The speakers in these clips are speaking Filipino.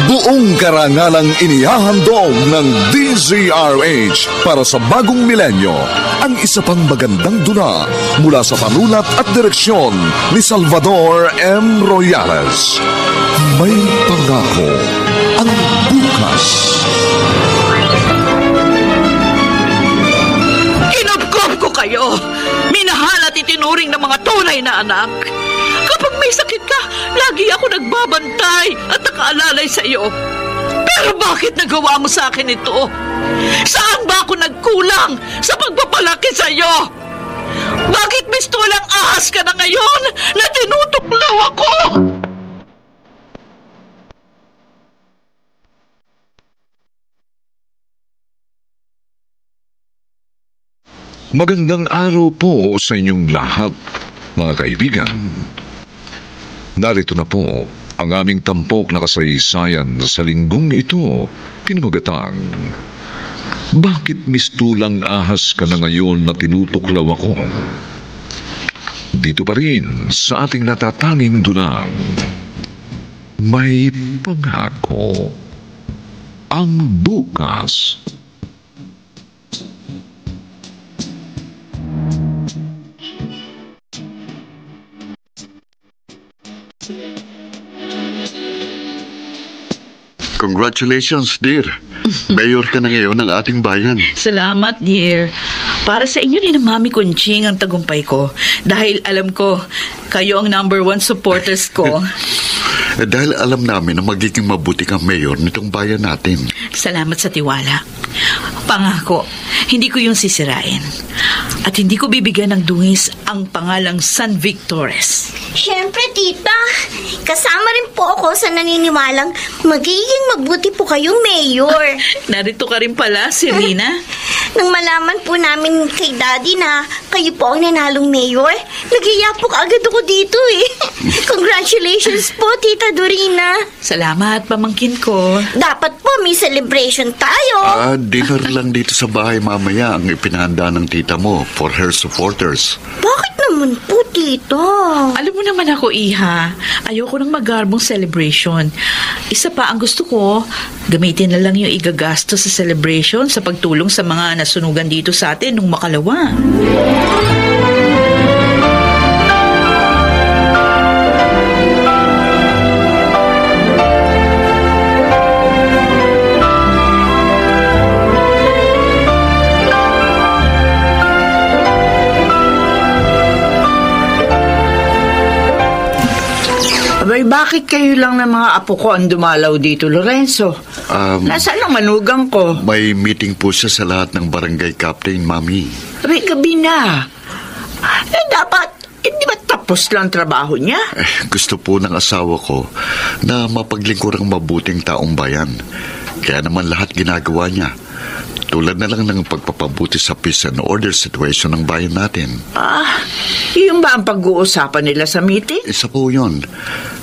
Buong karangalang inihahandog ng DZRH para sa bagong milenyo ang isa pang magandang dula mula sa panulat at direksyon ni Salvador M. Royales. May pangako ang bukas. Kinubkob ko kayo! Minahal at itinuring ng mga tunay na anak. Kapag may sakit ka, lagi ako nagbabantay at nakaalalay sa iyo. Pero bakit nagawa mo sa akin ito? Saan ba ako nagkulang sa pagpapalaki sa iyo? Bakit mistulang ahas ka na ngayon na tinutuklaw ako? Magandang araw po sa inyong lahat, mga kaibigan. Narito na po ang aming tampok na kasaysayan sa linggong ito, pinamagatang Bakit mistulang ahas ka na ngayon na tinutuklaw ako? Dito pa rin sa ating natatanging dunang May Pangako ang Bukas. Congratulations, dear. Mayor ka na ngayon ng ating bayan. Salamat, dear. Para sa inyo din ang Mami Kunching ang tagumpay ko. Dahil alam ko, kayo ang #1 supporters ko. Dahil alam namin na magiging mabuti kang mayor nitong bayan natin. Salamat sa tiwala. Pangako, hindi ko yung sisirain. At hindi ko bibigyan ng dungis ang pangalang San Victores. Siyempre, tita. Kasama rin po ako sa naniniwalang magiging mabuti po kayong mayor. Narito ka rin pala, Serena. Nang malaman po namin kay Daddy na kayo po ang nanalong mayor, nagyayapok agad ako dito eh. Congratulations po, Tita Dorina. Salamat, pamangkin ko. Dapat po may celebration tayo. Dinner lang dito sa bahay mamaya ang ipinahanda ng tita mo for her supporters. Bakit naman po, Tita? Alam mo naman ako, Iha. Ayoko ng magarbong celebration. Isa pa, ang gusto ko, gamitin na lang yung igagasto sa celebration sa pagtulong sa mga nasunugan dito sa atin nung makalawa. Abay, bakit kayo lang ng mga apo ko ang dumalaw dito, Lorenzo? Nasaan ang manugang ko? May meeting po siya sa lahat ng barangay captain, Mami. Abay, gabi na. Dapat, hindi ba tapos lang trabaho niya? Gusto po ng asawa ko na mapaglingkurang mabuting taong bayan. Kaya naman lahat ginagawa niya. Tulad na lang ng pagpapabuti sa peace and order situation ng bayan natin. Yun ba ang pag-uusapan nila sa meeting? Isa po yun.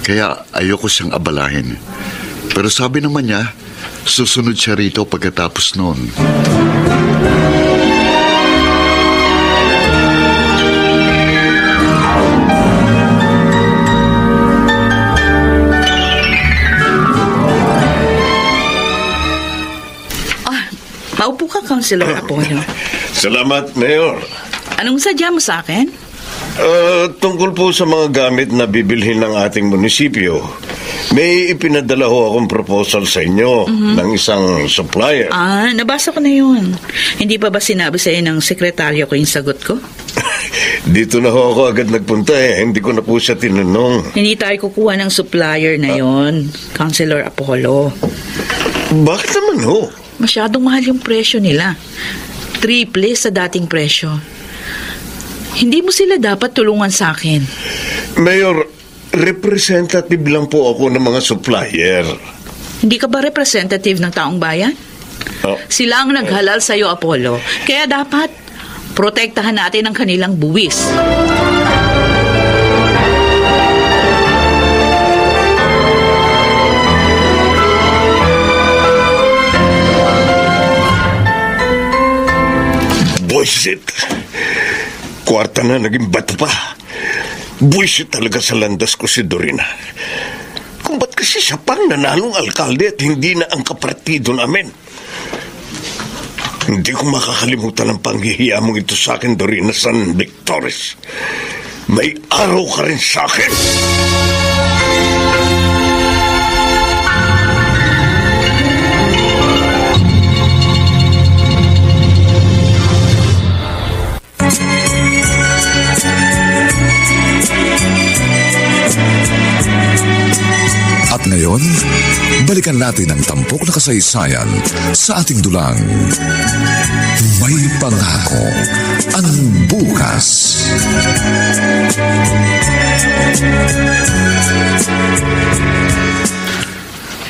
Kaya ayoko siyang abalahin. Pero sabi naman niya, susunod siya rito pagkatapos noon. Maupo ka, Councilor Apollo. Salamat, Mayor. Anong sadya mo sa akin? Tungkol po sa mga gamit na bibilhin ng ating munisipyo, may ipinadala ho akong proposal sa inyo ng isang supplier. Nabasa ko na yun. Hindi pa ba sinabi sa'yo ng sekretaryo ko yung sagot ko? Dito na ho ako agad nagpunta Hindi ko na po siya tinanong. Hindi tayo kukuha ng supplier na yon, Councilor Apollo. Bakit naman ho? Masyadong mahal yung presyo nila. Triple sa dating presyo. Hindi mo sila dapat tulungan sa akin. Mayor, representative lang po ako ng mga supplier. Hindi ka ba representative ng taong bayan? Sila ang naghalal sa'yo, Apollo. Kaya dapat protektahan natin ang kanilang buwis. Buisit. Kwarta na naging bato pa. Buisit talaga sa landas ko si Dorina. Kung ba't Kasi siya pang nanalong alkalde at hindi na ang kapartido namin. Hindi ko makakalimutan ang panghihiya mong ito sa akin, Dorina San Victoris. May araw ka rin sa akin. At ngayon, balikan natin ang tampok na kasaysayan sa ating dulang. May pangako ang bukas.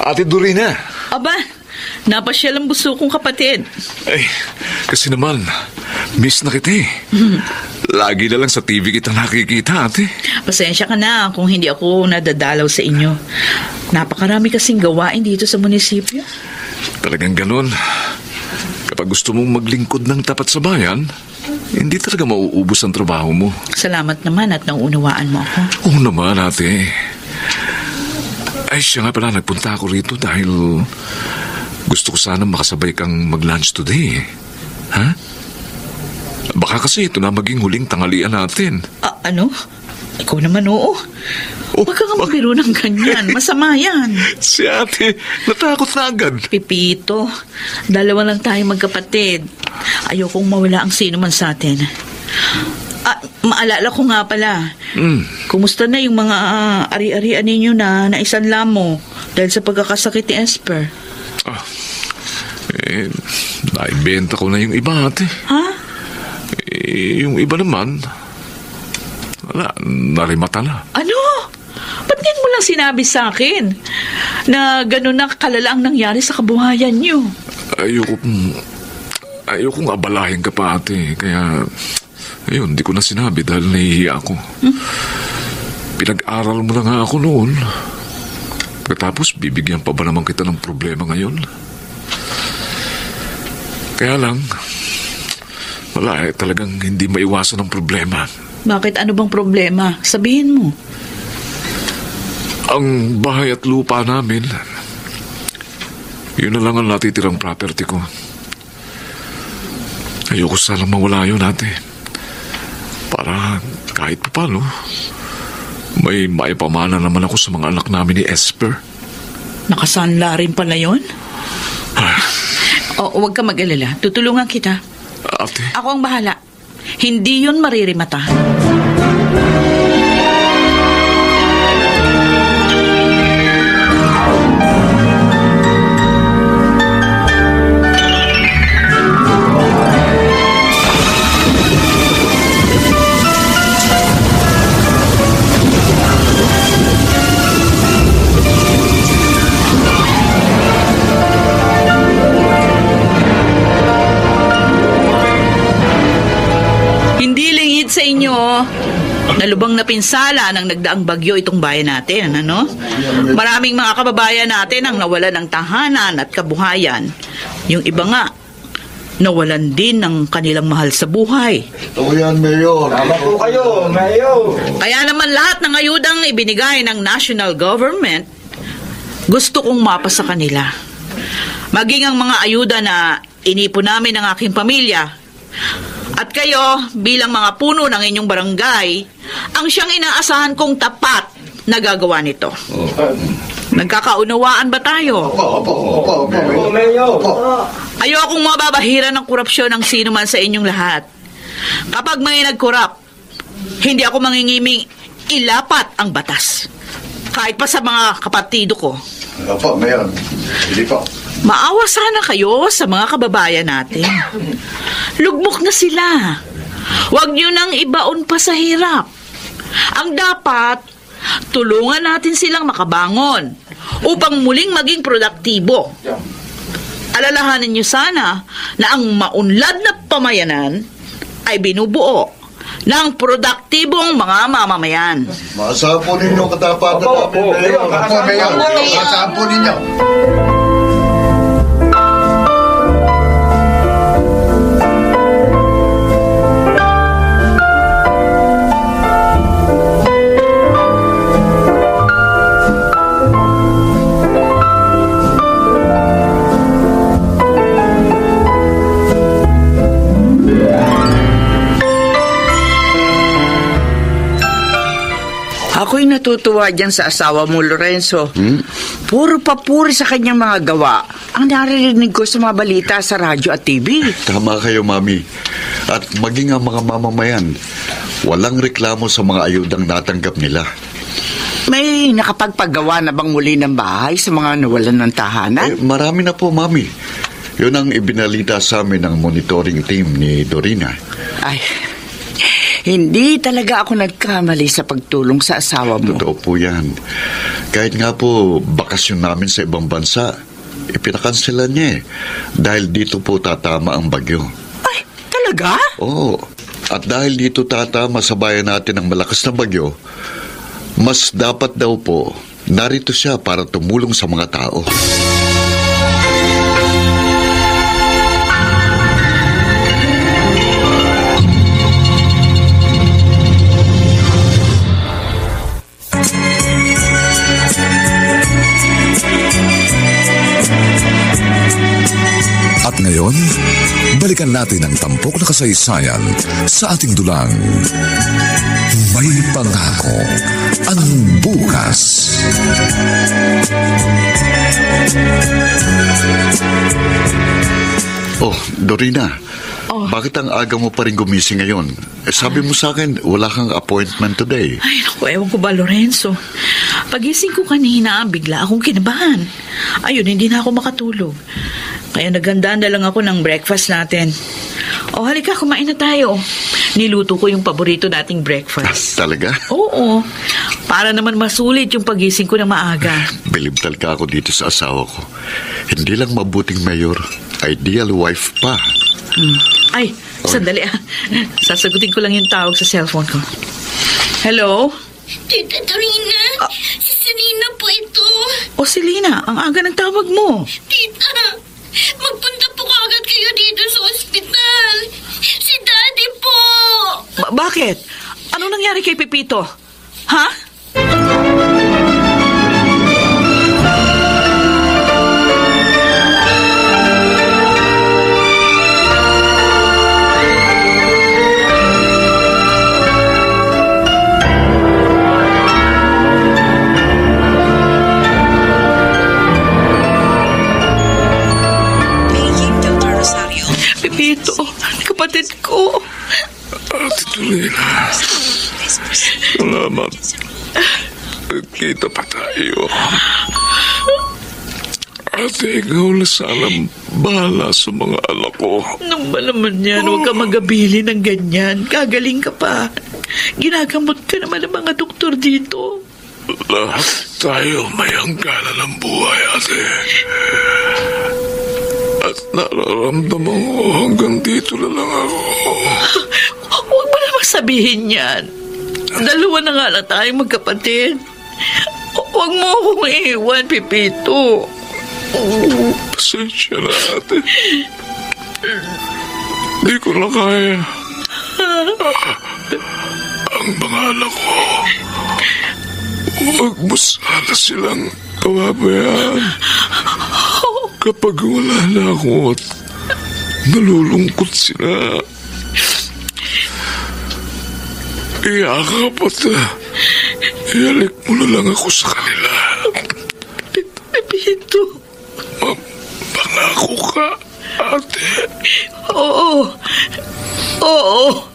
Ate Dorina. Aba, napasyal ang buso kong kapatid. Ay, kasi naman, miss na kita eh. Lagi na lang sa TV kita nakikita, ate. Pasensya ka na kung hindi ako nadadalaw sa inyo. Napakarami kasing gawain dito sa munisipyo. Talagang ganun. Kapag gusto mong maglingkod ng tapat sa bayan, hindi talaga mauubos ang trabaho mo. Salamat naman at nauunawaan mo ako. Oo naman, ate. Ay, siya nga pala, nagpunta ako rito dahil gusto ko sana makasabay kang mag-lunch today. Ha? Baka kasi ito na maging huling tanghalian natin. Ano? Ikaw naman, oo. Huwag kang magbiro ng ganyan. Masama yan. Si ate, natakot na agad. Pipito, dalawa lang tayo magkapatid. Ayokong mawala ang sino man sa atin. Maalala ko nga pala. Kumusta na yung mga ari-arian ninyo na naisanla mo dahil sa pagkakasakit ni Esper? Naibenta ko na yung iba, ate. Ha? Yung iba naman, wala, narimata na. Ano? Ba't ngayon mo lang sinabi sa akin na gano'n na kalala ang nangyari sa kabuhayan niyo? Ayokong abalahin ka pa, ate. Kaya, ayun, di ko na sinabi dahil nahihiya ako. Pinag-aral mo na nga ako noon. Pagkatapos, bibigyan pa ba naman kita ng problema ngayon? Kaya lang, wala talagang hindi maiwasan ang problema. Bakit? Ano bang problema? Sabihin mo. Ang bahay at lupa namin, yun na lang ang natitirang property ko. Ayoko sanang mawala yun, ate. Para kahit pa paano, may maipamana naman ako sa mga anak namin ni Esper. Nakasanla rin pala yun? Huwag ka mag-alala. Tutulungan kita. Ate? Ako ang bahala. Hindi yun maririmata. Sa inyo, nalubang na pinsala ng nagdaang bagyo itong bayan natin, ano? Maraming mga kababayan natin ang nawalan ng tahanan at kabuhayan. Yung iba nga, nawalan din ng kanilang mahal sa buhay. Ito yan, Mayor. Tama po kayo, Mayor. Kaya naman lahat ng ayudang ibinigay ng national government, gusto kong mapa sa kanila. Maging ang mga ayuda na inipon namin ng aking pamilya. At kayo, bilang mga puno ng inyong barangay, ang siyang inaasahan kong tapat na gagawa nito. Nagkakaunawaan ba tayo? Opo, Mayor. Ayokong mababahiran ng korupsyon ng sino man sa inyong lahat. Kapag may nagkorap, hindi ako mangingiming ilapat ang batas. Kahit pa sa mga kapatido ko. Opo, Mayor. Hindi po. Maawa sana kayo sa mga kababayan natin. Lugmok na sila. Huwag nyo nang ibaon pa sa hirap. Ang dapat, tulungan natin silang makabangon upang muling maging produktibo. Alalahanin nyo sana na ang maunlad na pamayanan ay binubuo ng produktibong mga mamamayan. Maasahan po ninyo katapatan namin, Mayor. Opo, Mayor. Maasahan po ninyo. Ako'y natutuwa dyan sa asawa mo, Lorenzo. Puro papuri sa kanyang mga gawa ang naririnig ko sa mga balita sa radyo at TV. Tama kayo, Mami. At maging ang mga mamamayan, walang reklamo sa mga ayudang natanggap nila. May nakapagpagawa na bang muli ng bahay sa mga nawalan ng tahanan? Marami na po, Mami. Yun ang ibinalita sa amin ng monitoring team ni Dorina. Ay, hindi talaga ako nagkamali sa pagtulong sa asawa mo. Totoo po yan. Kahit nga po bakasyon namin sa ibang bansa, ipinakanselan niya dahil dito po tatama ang bagyo. Ay, talaga? Oo. At dahil dito tatama sa bayan natin ang malakas na bagyo, mas dapat daw po narito siya para tumulong sa mga tao. At ngayon, balikan natin ang tampok na kasaysayan sa ating dulang. May pangako ang bukas. Oh, Dorina, bakit ang aga mo pa rin gumising ngayon? Sabi mo sa akin, wala kang appointment today. Ay, naku, ewan ko ba, Lorenzo? Pagising ko kanina, bigla akong kinabahan. Ayun, hindi na ako makatulog. Kaya naghandaan na lang ako ng breakfast natin. O, halika, kumain na tayo. Niluto ko yung paborito nating breakfast. Talaga? Oo. Para naman masulit yung pagising ko ng maaga. Bilib talaga ako dito sa asawa ko. Hindi lang mabuting mayor, ideal wife pa. Ay, sandali ah. Sasagutin ko lang yung tawag sa cellphone ko. Hello? Tita Dorina, si Selena po ito. O, Selena, ang aga ng tawag mo. Tita, magpunta po agad kayo dito sa ospital. Si Daddy po. Bakit? Ano nangyari kay Pepito? Ha? Pepito, kapatid ko. Ate Dorina, salamat. Nagkita pa tayo. Ate, ikaw na sanang bahala sa mga anak ko. Nung ba naman yan, huwag ka magabili ng ganyan. Gagaling ka pa. Ginagamot ka naman ng mga doktor dito. Lahat tayo may hangganan ng buhay, ate. At nararamdaman ko hanggang dito na lang ako. Huwag mo namang sabihin yan. Dalawa na nga lang tayong magkapatid. Huwag mo akong iiwan, Pepito. Pasensya na, ate. Di ko na kaya. Ang mga anak ko, huwag mo sana silang kawabayaan. Kapag wala na ako at nalulungkot sila, iyakap at ihalik mo na lang ako sa kanila. Pepito. Pangako ka, ate. Oo. Oo.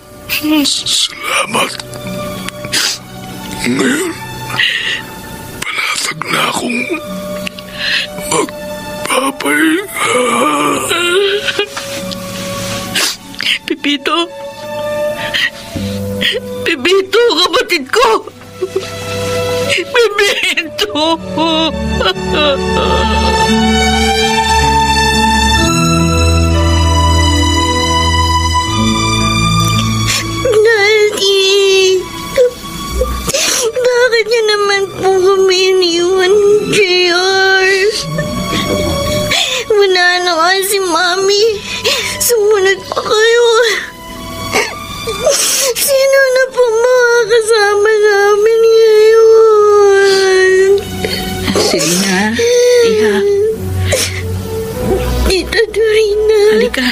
Salamat. Ngayon, panatag na akong magpapahinga. Pepito. Pepito, kapatid ko. Pepito. Daddy, bakit niyo naman po kami iniwan, JR? Wala na nga si Mami. Sumunod pa kayo. Sino na po makakasama namin ngayon? Selena, iha. Tita Dorina. Halika.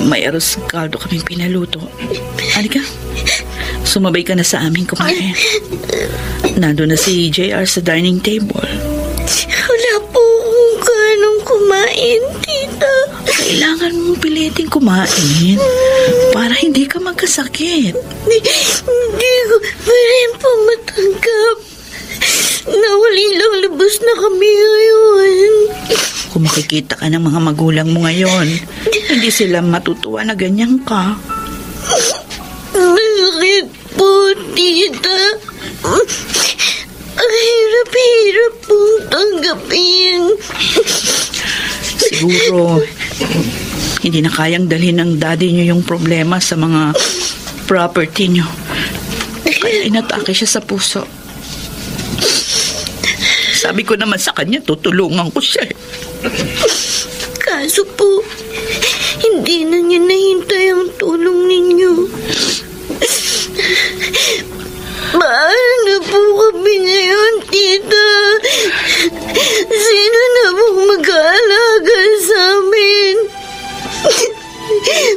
May arroz caldo kaming pinaluto. Halika. sumabay ka na sa amin kumain. Nandun na si JR sa dining table. Wala po akong ganong kumain, tita. Kailangan mong piliting kumain para hindi ka magkasakit. Hindi ko pa rin po matanggap. Nawaling lang lubos na kami ngayon. Kung makikita ka ng mga magulang mo ngayon, hindi sila matutuwa na ganyan ka. Masakit po, tita. Ang hirap-hirap pong tanggapin. Siguro, hindi na kayang dalhin ng daddy niyo yung problema sa mga property niyo. Kaya inatake siya sa puso. Sabi ko naman sa kanya, tutulungan ko siya. Kaso po, hindi na niya nahintay ang tulong ninyo. Mahal na po kami ngayon, tita. Sino na pong mag-aalaga sa amin?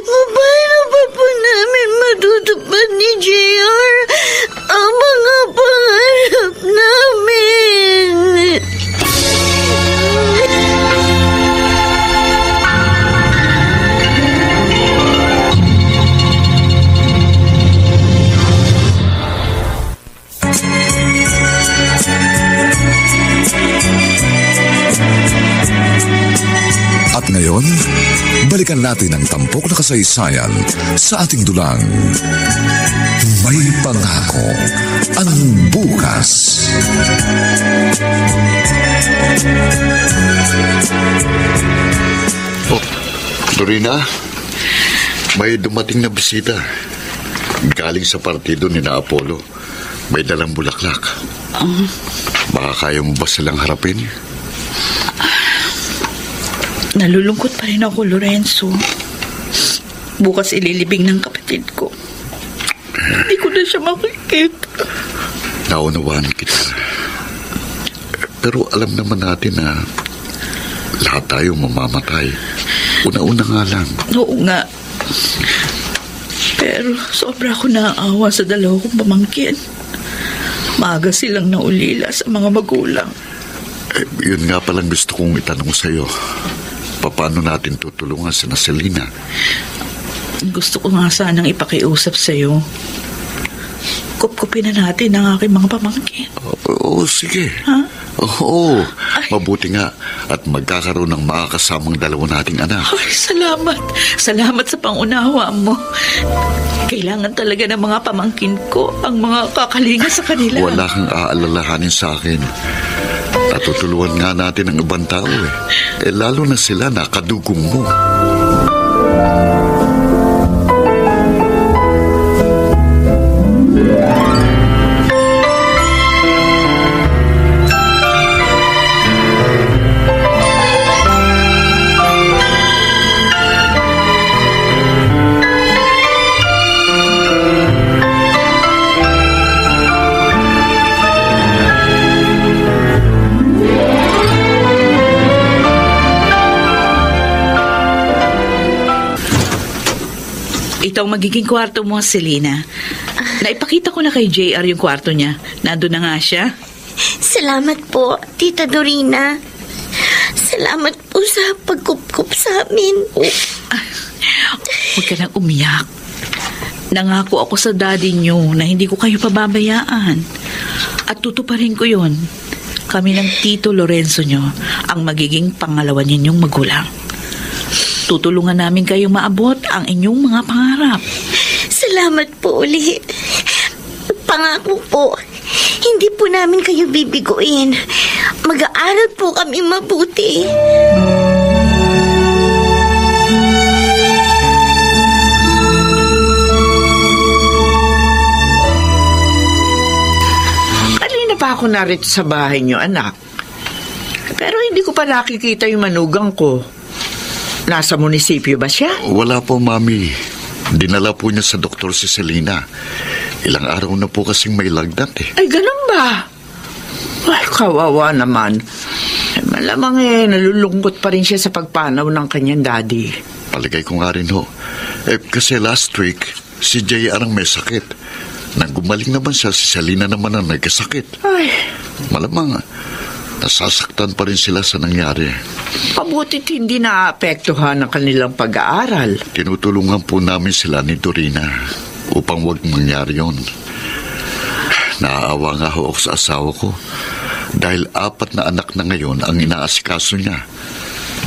Paano pa po namin matutupad ni JR ang mga pangarap namin? At ngayon, balikan natin ang tampok na kasaysayan sa ating dulang. May pangako ang bukas. Oh, Dorina, may dumating na bisita. Galing sa partido ni na Apollo. May dalang bulaklak. Baka kaya mo ba silang harapin? Nalulungkot pa rin ako, Lorenzo. Bukas ililibing ng kapatid ko. Hindi ko na siya makikita. Naunawaan kita. Pero alam naman natin na lahat tayo mamamatay. Una-una nga lang. Oo nga. Pero sobra ako naaawa sa dalawa kong pamangkin. Maaga silang naulila sa mga magulang. Yun nga palang gusto kong itanong sa'yo. Paano natin tutulungan si Selena? Gusto ko nga sanang ipakiusap sa'yo. Kupkupin na natin ang aking mga pamangkin. Oo, sige. Ha? Oo, mabuti nga at magkakaroon ng makakasamang dalawa nating anak. Ay, salamat. Salamat sa pangunawa mo. Kailangan talaga ng mga pamangkin ko ang mga kakalinga sa kanila. Wala kang aalalahanin sa akin. Natutulungan nga natin ang ibang tao lalo na sila na kadugong mo. Ito ang magiging kwarto mo, Selena. Naipakita ko na kay JR yung kwarto niya. Nandun na nga siya. Salamat po, Tita Dorina. Salamat po sa pagkupkup sa amin. Huwag ka nang umiyak. Nangako ako sa daddy niyo na hindi ko kayo pababayaan. At tutuparin ko yun. Kami ng Tito Lorenzo niyo ang magiging pangalawa ninyong magulang. Tutulungan namin kayong maabot ang inyong mga pangarap. Salamat po uli. Pangako po, hindi po namin kayo bibiguin. Mag-aaral po kami mabuti. Kanina pa ako narito sa bahay niyo, anak. Pero hindi ko pa nakikita yung manugang ko. Nasa munisipyo ba siya? Wala po, Mami. Dinala po niya sa doktor si Selena. Ilang araw na po kasing may lagnat Ay, ganun ba? Ay, kawawa naman. Malamang nalulungkot pa rin siya sa pagpanaw ng kanyang daddy. Palagay ko nga rin ho. Kasi last week, si JR ang may sakit. Nang gumaling naman siya, si Selena naman ang nagkasakit. Ay, Malamang, nasasaktan pa rin sila sa nangyari. mabutit hindi naapektuhan ang kanilang pag-aaral. Tinutulungan po namin sila ni Dorina upang wag mangyari yun. Naaawa nga ho ako sa asawa ko dahil 4 na anak na ngayon ang inaasikaso niya.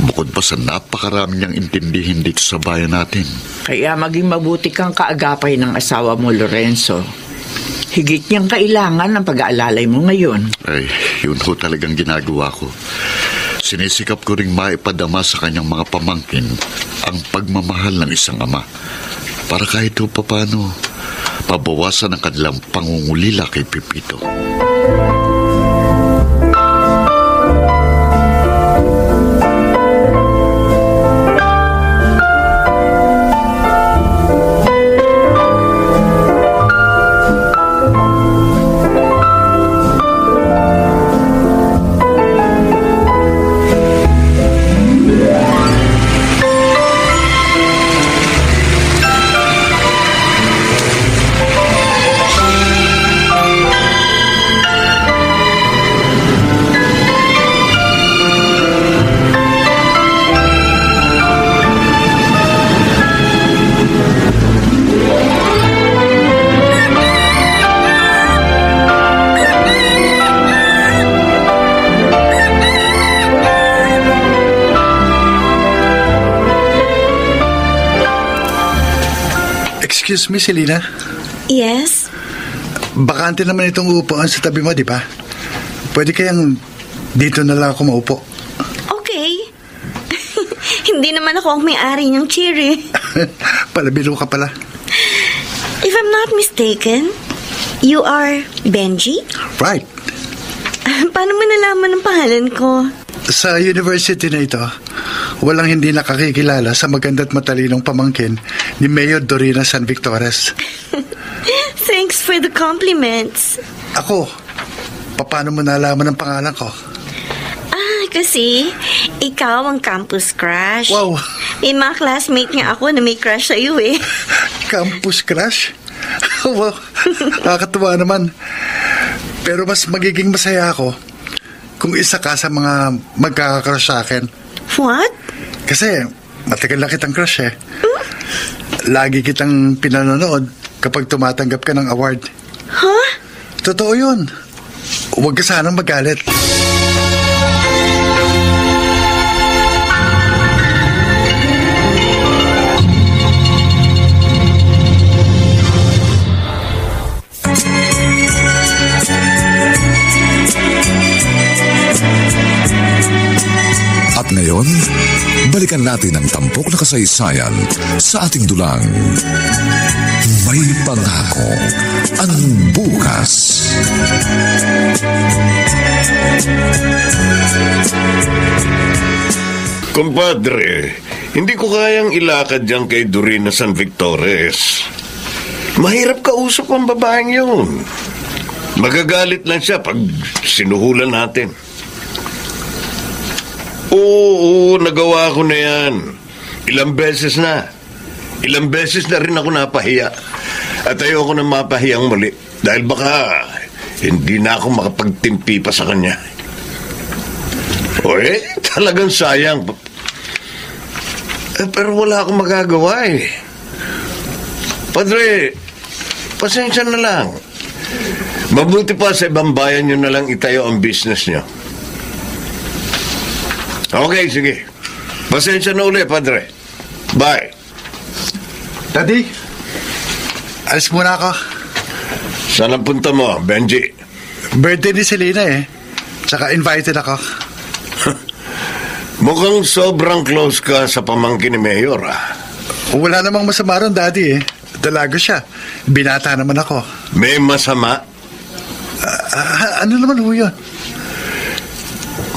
Bukod pa sa napakarami niyang intindihin dito sa bayan natin. Kaya maging mabuti kang kaagapay ng asawa mo, Lorenzo. Higit niyang kailangan ng pag-aalalay mo ngayon. Ay, yun ho talagang ginagawa ko. Sinisikap ko ring maipadama sa kanyang mga pamangkin ang pagmamahal ng isang ama. Para kahit ho papano, pabawasan ang kanilang pangungulila kay Pipito. Excuse me, Selena. Yes? Bakante naman itong upuan sa tabi mo, di ba? Pwede kayang dito na lang ako maupo. Okay. Hindi naman ako ang may-ari ng chair eh. Palabiro ka pala. If I'm not mistaken, you are Benji? Right. Paano mo nalaman ang pangalan ko? Sa university na ito, walang hindi nakakikilala sa maganda't matalinong pamangkin ni Mayor Dorina San Victores. Thanks for the compliments. Ako, paano mo nalaman ang pangalan ko? Kasi ikaw ang campus crush. Wow. May mga classmate nga ako na may crush sa'yo eh. Campus crush? Wow, nakakatuwa naman. Pero mas magiging masaya ako kung isa ka sa mga magkakakrush sa akin. What? Kasi matagal na kitang crush eh. Lagi kitang pinanonood kapag tumatanggap ka ng award. Huh? Totoo yun. Huwag ka sanang magalit. At ngayon, balikan natin ang tampok na kasaysayan sa ating dulang. May pangako ang bukas. Kumpadre, hindi ko kayang ilakad dyan kay Dorina San Victores. Mahirap kausap ang babaeng yun. Magagalit lang siya pag sinuhulan natin. Oo, nagawa ko na yan. Ilang beses na. Ilang beses na rin ako napahiya. At ayoko na mapahiyang muli. Dahil baka hindi na ako makapagtimpi pa sa kanya. Talagang sayang. Pero wala akong magagawa eh. Padre, pasensya na lang. Mabuti pa sa ibang bayan nyo na lang itayo ang business nyo. Okay, sige. Pasensya na ulit, Padre. Bye. Daddy, alis muna ako. Saan ang punta mo, Benji? Birthday ni Selena eh. Tsaka invited ako. Mukhang sobrang close ka sa pamangkin ni Mayor, ah. Wala namang masama ron, Daddy eh. Dalago siya. Binata naman ako. May masama? Ano naman ho yun?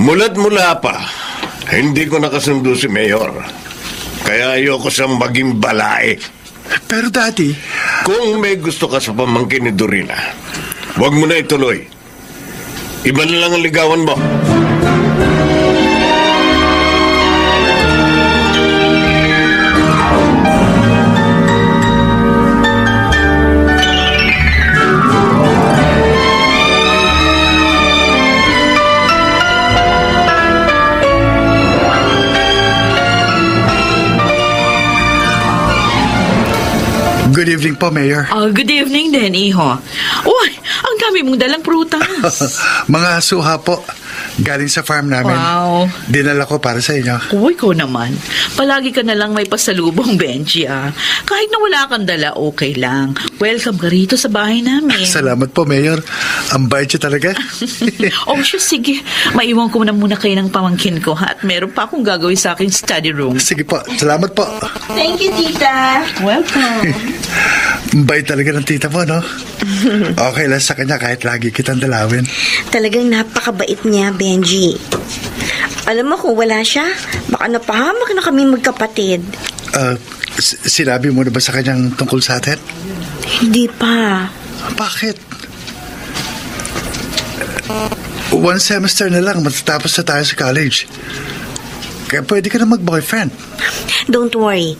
Mula't mula pa, hindi ko nakasundo si Mayor. Kaya ayoko siyang maging balae. Pero Daddy, kung may gusto ka sa pamangkin ni Dorina, huwag mo na ituloy. Iba na lang ang ligawan mo. evening po, Mayor. Good evening din, iho. Uy, ang dami mong dalang prutas. Mga suha po. Galing sa farm namin. Wow. Dinala ko para sa inyo. Uy, ikaw naman. Palagi ka na lang may pasalubong, Benji, ah. Kahit na wala kang dala, okay lang. Welcome ka rito sa bahay namin. Salamat po, Mayor. Ang bait siya talaga. Oh, sure, sige. Maiwan ko na muna kayo ng pamangkin ko, ha? At meron pa akong gagawin sa aking study room. Sige po. Salamat po. Thank you, tita. Welcome. Ang bait talaga ng tita mo, no? Okay lang sa kanya kahit lagi kitang dalawin. Talagang napakabait niya, Benji. Alam mo, kung wala siya, baka napahamak na kami magkapatid. Sinabi mo na ba sa kanyang tungkol sa atin? Hindi pa. Bakit? One semester na lang, matatapos na tayo sa college. Kaya pwede ka na mag-boyfriend. Don't worry.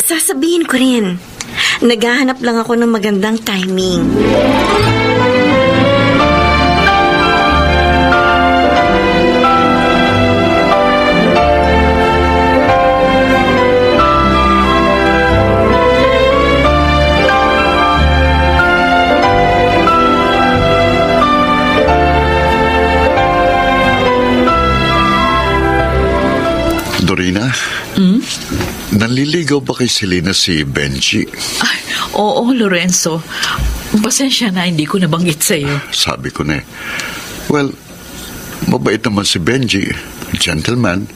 Sasabihin ko rin. Naghahanap lang ako ng magandang timing. Dorina? Naliligaw ba kay Selena si Benji? Ay, oo, Lorenzo. Pasensya na, hindi ko nabanggit sa'yo. Sabi ko na eh. Well, mabait naman si Benji. Gentleman.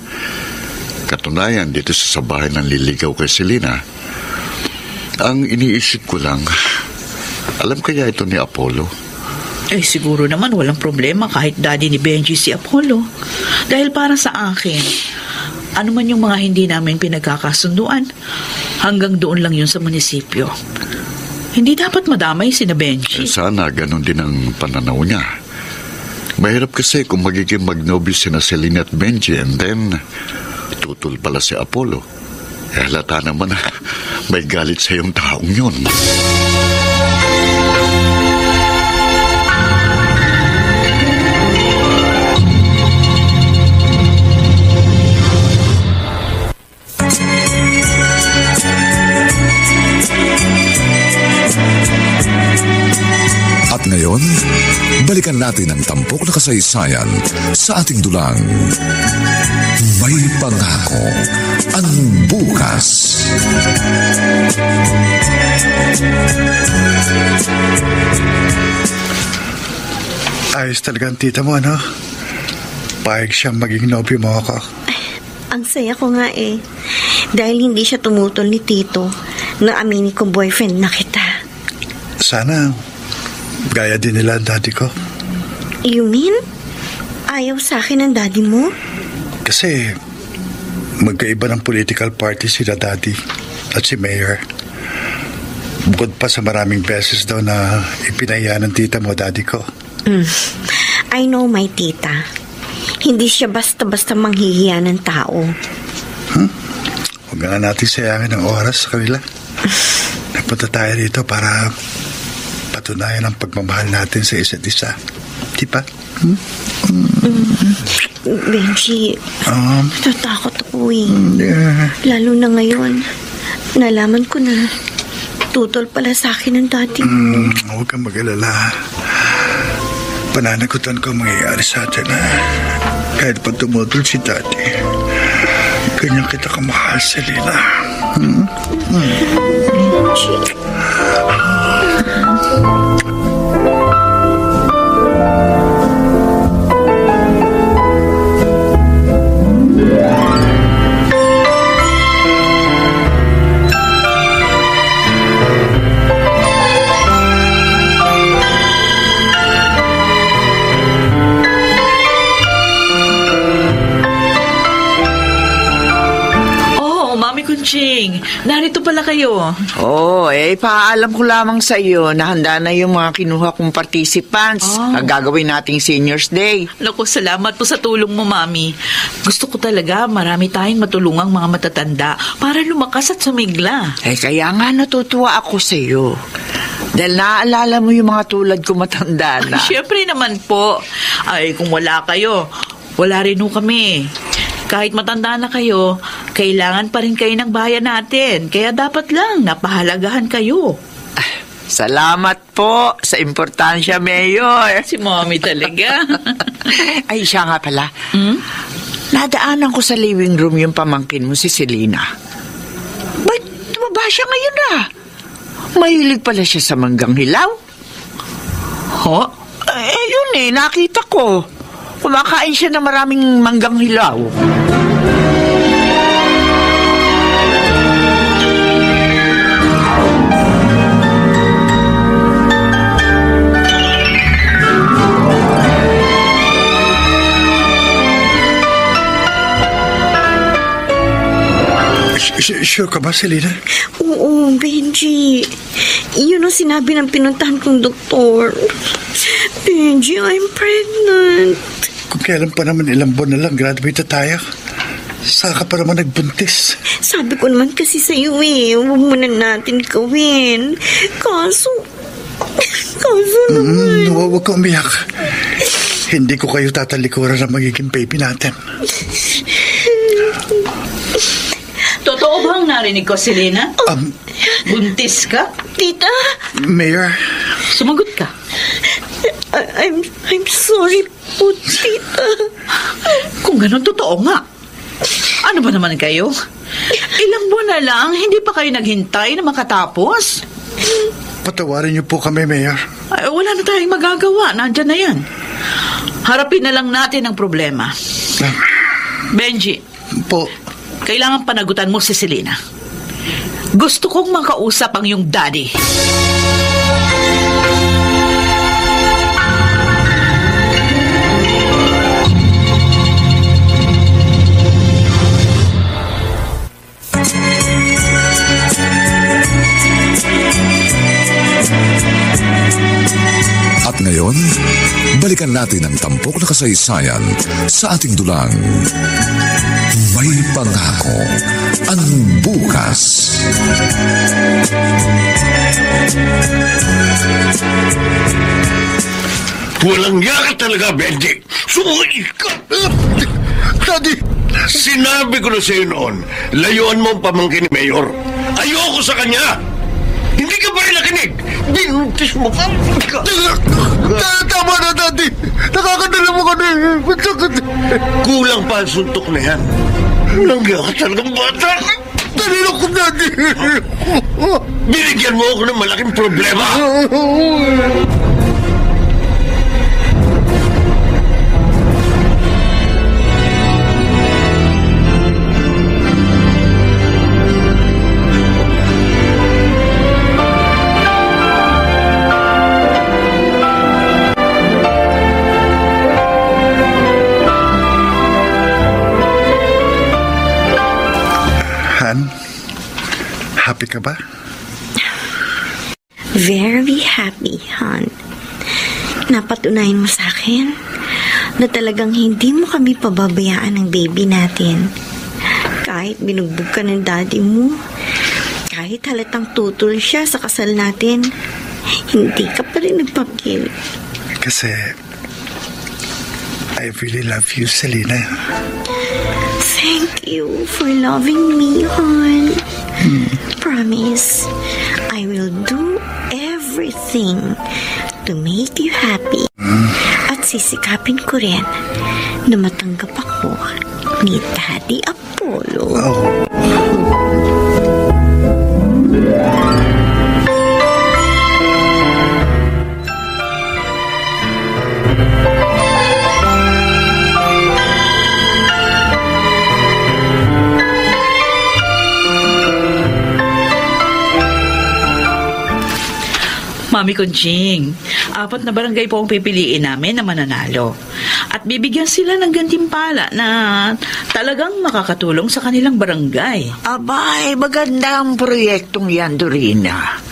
Katunayan, dito sa bahay ng liligaw kay Selena. Ang iniisip ko lang, alam kaya ito ni Apollo? Eh, siguro naman walang problema kahit daddy ni Benji si Apollo. Dahil para sa akin, ano man yung mga hindi namin pinagkakasunduan, hanggang doon lang yun sa munisipyo. Hindi dapat madamay si na Benji. Sana ganun din ang pananaw niya. Mahirap kasi kung magiging magnobyo si na Selena at Benji and then tutol pala si Apollo. Halata naman na may galit sa iyong taong yun. At ngayon, balikan natin ang tampok na kasaysayan sa ating dulang. May pangako ang bukas. Ayos talaga ang tita mo, ano? Payag siyang maging nobyo mo ako. Ang saya ko nga eh. Dahil hindi siya tumutol ni Tito na aminin kong boyfriend na kita. Sana gaya din nila ang daddy ko. You mean? Ayaw sa akin ang daddy mo? Kasi magkaiba ng political party sila daddy at si Mayor. Bukod pa sa maraming beses daw na ipinahiya ng tita mo daddy ko. I know my tita. Hindi siya basta-basta manghihiya ng tao. Huwag nga natin sayangin ang oras sa kanila. Napunta tayo dito para patunayan ang pagmamahal natin sa isa't isa. Di ba? Benji, natatakot ako eh. Yeah. Lalo na ngayon. Nalaman ko na tutol pala sa akin ng daddy mo. Huwag kang mag-alala. Pananagutan ko ang mangyayari sa atin. Kahit pa tumutol si daddy, ganyan kita kamahal, Selena. Benji. Narito pala kayo. Paalam ko lamang sa iyo na handa na yung mga kinuha kong participants. Gagawin nating Seniors Day. Naku, salamat po sa tulong mo, Mami. Gusto ko talaga marami tayong matulungang mga matatanda para lumakas at sumigla. Kaya nga natutuwa ako sa iyo. Dahil naaalala mo yung mga tulad ko matanda na. Siyempre naman po. Kung wala kayo, wala rin ho kami. Kahit matanda na kayo, kailangan pa rin kayo ng bayan natin. Kaya dapat lang napahalagahan kayo. Salamat po sa importansya, Mayor. Si Mommy talaga. Ay, siya nga pala. Nadaanan ko sa living room yung pamangkin mo, si Selena. Ba't tumaba siya ngayon na? Mahilig pala siya sa manggang hilaw. Yun nakita ko. Kumakain siya ng maraming manggang hilaw. Sure ka ba, Selena? Oo, Benji. Yun ang sinabi ng pinuntahan kong doktor. Benji, I'm pregnant. Kung kailan pa naman ilang buwan na lang, graduate na tayo. Saka pa naman nagbuntis. Sabi ko naman kasi sa'yo huwag muna natin gawin. Kaso naman. Huwag ka umiyak. Hindi ko kayo tatalikuran na magiging baby natin. Totoo bang narinig ko, Selena? Buntis ka? Tita? Mayor? Sumagot ka. I'm sorry po, Tita. Kung ganun, totoo nga. Ano ba naman kayo? Ilang buwan na lang, hindi pa kayo naghintay na makatapos? Patawarin niyo po kami, Mayor. Ay, wala na tayong magagawa. Nandyan na yan. Harapin na lang natin ang problema. Benji. Po. Kailangan panagutan mo si Selena. Gusto kong makausap ang iyong daddy. At ngayon, balikan natin ang tampok na kasaysayan sa ating dulang. May pangako ang bukas. Walang yaka talaga, Benji. Sumulit ka. Daddy! Sinabi ko na sa'yo noon, layuan mo ang pamangkin ni Mayor. Ayoko sa kanya. Hindi ka ba rin nakinig? Binuntis mo ka. Tama na, Daddy! Nakakadala mo ka na. Kulang pa ang suntok na yan. Walang yaka talagang bata. Dalilo ko, Daddy! Binigyan mo ako ng malaking problema. Happy ka ba? Very happy, hon. Napatunayan mo sa akin na talagang hindi mo kami pababayaan ng baby natin. Kahit binugbog ka ng daddy mo, kahit halatang tutol siya sa kasal natin, hindi ka pa rin nagpapil. Kasi I really love you, Selena. Thank you for loving me, hon. Promise, I will do everything to make you happy. At sisikapin ko rin na matanggap ako ni Daddy Apollo. Mami Conching, 4 na barangay po ang pipiliin namin na mananalo. At bibigyan sila ng gantimpala na talagang makakatulong sa kanilang barangay. Abay, maganda ang proyektong yan, Dorina.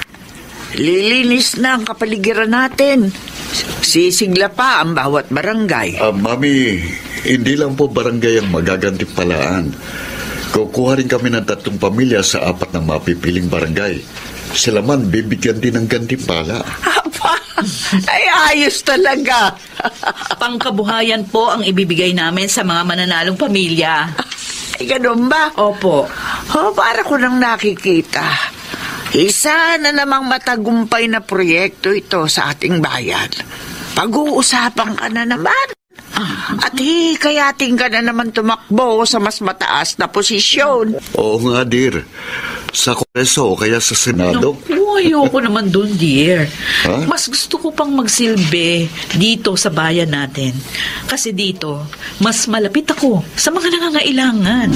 Lilinis na ang kapaligiran natin. Sisigla pa ang bawat barangay. Mami, hindi lang po barangay ang magagantimpalaan. Kukuha rin kami ng 3 pamilya sa 4 na mapipiling barangay. Sila man bibigyan din ng gantimpala. Aba, ay ayos talaga. Pangkabuhayan po ang ibibigay namin sa mga mananalong pamilya. Ay, ganun ba? Opo. Para ko nang nakikita. Isa na namang matagumpay na proyekto ito sa ating bayan. Pag-uusapan ka na naman. At hikayating ka na naman tumakbo sa mas mataas na posisyon. Oo nga, dear. Sa Kongreso o kaya sa Senado. Ayoko naman doon, dear. Ha? Mas gusto ko pang magsilbi dito sa bayan natin. Kasi dito, mas malapit ako sa mga nangangailangan.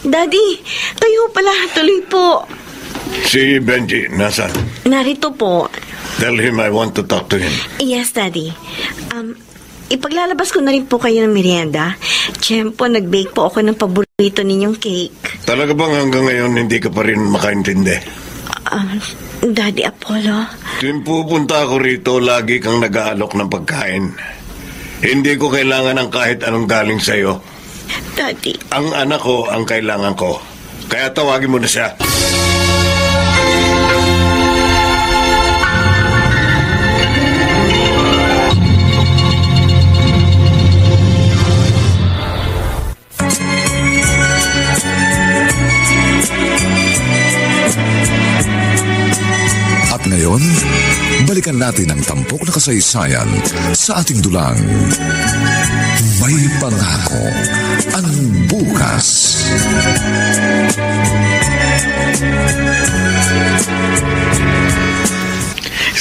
Daddy, kayo pala. Tuloy po. Si Benji, nasaan? Narito po. Tell him I want to talk to him. Yes, Daddy. Ipaglalabas ko na rin po kayo ng merienda. Tiyempo, nag-bake po ako ng paborito ninyong cake. Talaga bang hanggang ngayon hindi ka pa rin makaintindi? Daddy Apollo. Tuwing pupunta ako rito, lagi kang nag-aalok ng pagkain. Hindi ko kailangan ng kahit anong galing sa'yo. Daddy. Ang anak ko ang kailangan ko. Kaya tawagin mo na siya. At ngayon, balikan natin ang tampok na kasaysayan sa ating dulang. May pangako ang bukas.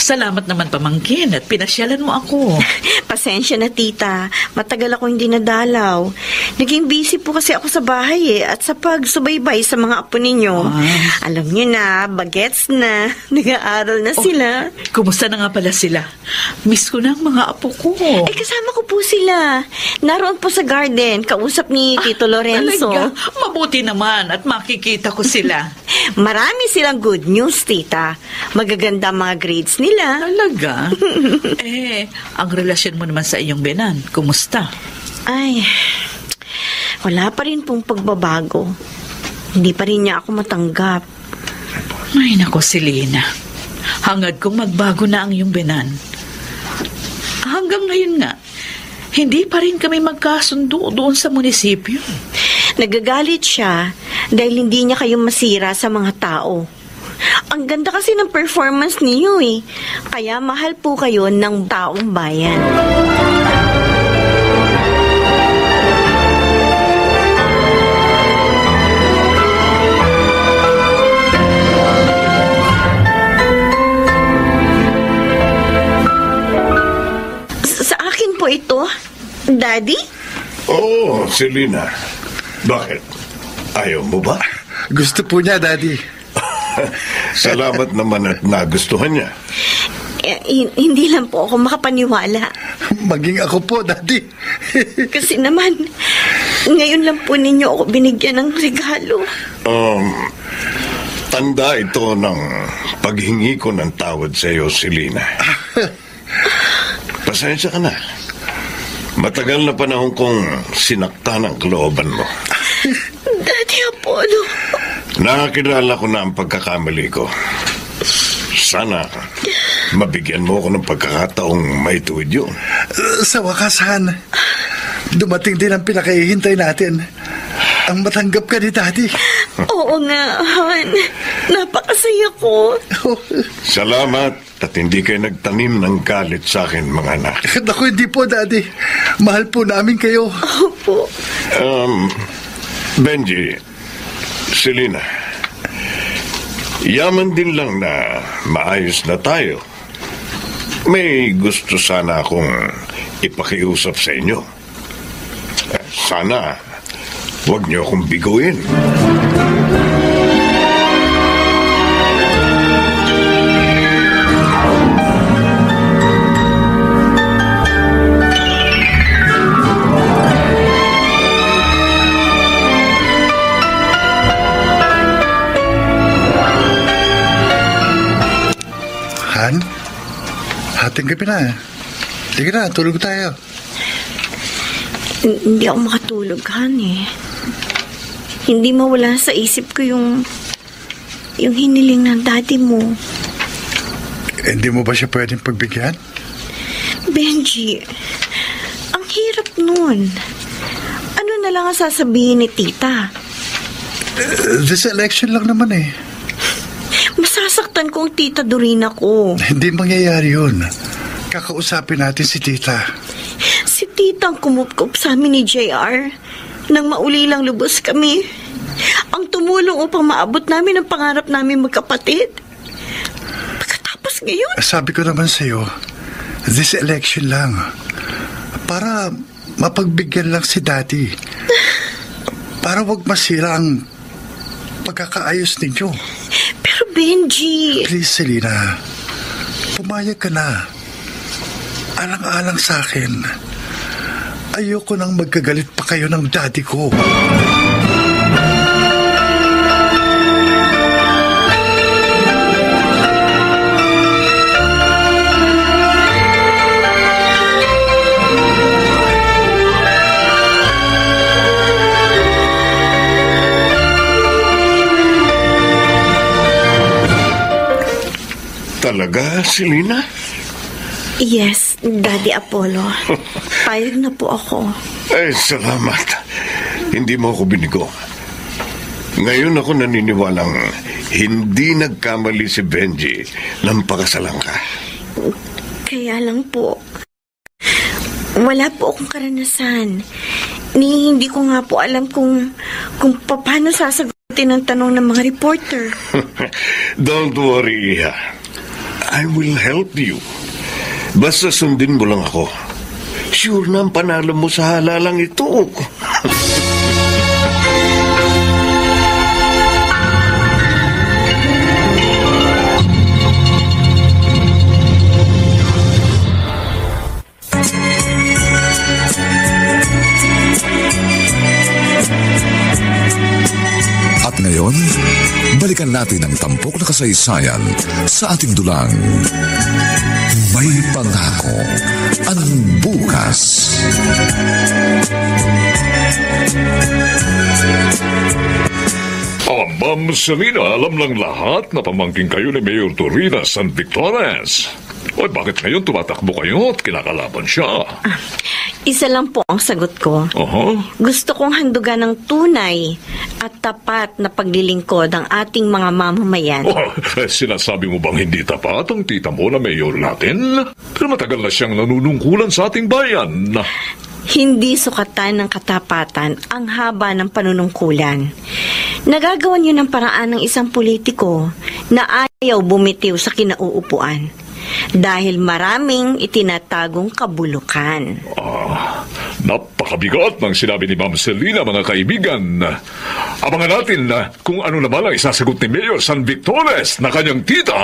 Salamat naman, pamangkin, at pinasyalan mo ako. Pasensya na, tita. Matagal ako hindi nadalaw. Naging busy po kasi ako sa bahay at sa pagsubaybay sa mga apo ninyo. Alam niyo na, bagets na. Nag-aaral na sila. Kumusta na nga pala sila? Miss ko na ang mga apo ko. Kasama ko po sila. Naroon po sa garden, kausap ni Tito Lorenzo. Talaga? Mabuti naman at makikita ko sila. Marami silang good news, tita. Magaganda mga grades nila. Talaga? Ang relasyon mo naman sa iyong binan, kumusta? Ay, wala pa rin pong pagbabago. Hindi pa rin niya ako matanggap. Ay, nako, Selena. Hangad kong magbago na ang iyong binan. Hanggang ngayon nga, hindi pa rin kami magkasundo doon sa munisipyo. Nagagalit siya dahil hindi niya kayo masira sa mga tao. Ang ganda kasi ng performance niyo eh. Kaya mahal po kayo ng taong bayan. Sa akin po ito, Daddy? Oo, Selena. Bakit? Ayaw mo ba? Gusto po niya, Daddy. Salamat naman at nagustuhan niya. Hindi lang po ako makapaniwala. Maging ako po, Daddy. Kasi naman, ngayon lang po ninyo ako binigyan ng regalo. Tanda ito ng paghingi ko ng tawad sa iyo, Selena. Pasensya ka na. Matagal na panahon kong sinaktan ang kalooban mo. Daddy Apollo. Nakakilala ko na ang pagkakamali ko. Sana mabigyan mo ako ng pagkakataong maituwid yun. Sa wakas, Han, dumating din ang pinakahihintay natin. Ang matanggap ka ni Daddy. Oo nga, Han. Napakasaya ko. Salamat at hindi kayo nagtanim ng galit sa akin, mga anak. Naku, hindi po, Daddy. Mahal po namin kayo. Opo. Benji, Selena, yaman din lang na maayos na tayo. May gusto sana akong ipakiusap sa inyo. Sana huwag niyo akong biguin. Mabuting gabi na. Sige na, tulog tayo. Hindi ako makatulog, Han, eh. Hindi mawala sa isip ko yung hiniling ng daddy mo. Hindi mo ba siya pwedeng pagbigyan? Benji, ang hirap nun. Ano na lang ang sasabihin ni tita? This election lang naman eh. Masasaktan ko ang tita Dorina ko. Hindi mangyayari yun. Kakausapin natin si tita. Si tita ang kumupkup sa amin ni JR nang maulilang lubos kami. Ang tumulong upang maabot namin ang pangarap namin magkapatid. Pagkatapos ngayon... Sabi ko naman sa'yo, this election lang. Para mapagbigyan lang si Daddy. Para wag masira ang pagkakaayos ninyo. Pero Benji... Please, Selena. Pumayag ka na. Alang-alang sa akin. Ayoko nang magkagalit pa kayo ng daddy ko. Talaga, Selena? Yes, Daddy Apollo. Payag na po ako. Ay, salamat. Hindi mo ako binigo. Ngayon ako naniniwalang hindi nagkamali si Benji nang pakasalan ka. Kaya lang po, wala po akong karanasan. Hindi ko nga po alam kung paano sasagutin ang tanong ng mga reporter. Don't worry, Iha. I will help you. Basta sundin mo lang ako. Sure na ang panalo mo sa halalang ito. At ngayon, balikan natin ang tampok na kasaysayan sa ating dulang. May pangako ang bukas. Ma'am Selena, alam lang lahat na pamangking kayo ni Mayor Dorina San Victorines. O bakit ngayon tumatakbo kayo at kinakalaban siya? Isa lang po ang sagot ko. Gusto kong handugan ng tunay at tapat na paglilingkod ang ating mga mamamayan. Sinasabi mo bang hindi tapat ang tita mo na mayor natin? Pero matagal na siyang nanunungkulan sa ating bayan. Hindi sukatan ng katapatan ang haba ng panunungkulan. Nagagawan yun ng paraan ng isang politiko na ayaw bumitiw sa kinauupuan dahil maraming itinatagong kabulukan. Napakabigat ng sinabi ni Ma'am Selena, mga kaibigan. Abangan natin kung ano naman ang isasagot ni Mayor San Victorines na kanyang tita.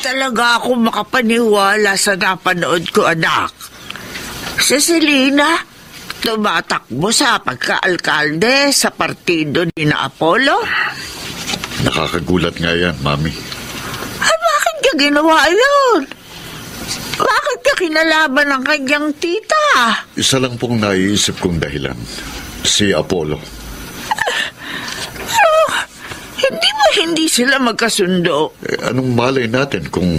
Talaga ako makapaniwala sa napanood ko, anak. Si Selena, tumatakbo sa pagka-alkalde sa partido ni na Apollo. Nakakagulat nga yan, Mami. Bakit ka ginawa yun? Bakit ka kinalaban ng kanyang tita? Isa lang pong naiisip kong dahilan. Si Apollo. Hindi sila magkasundo. Anong malay natin kung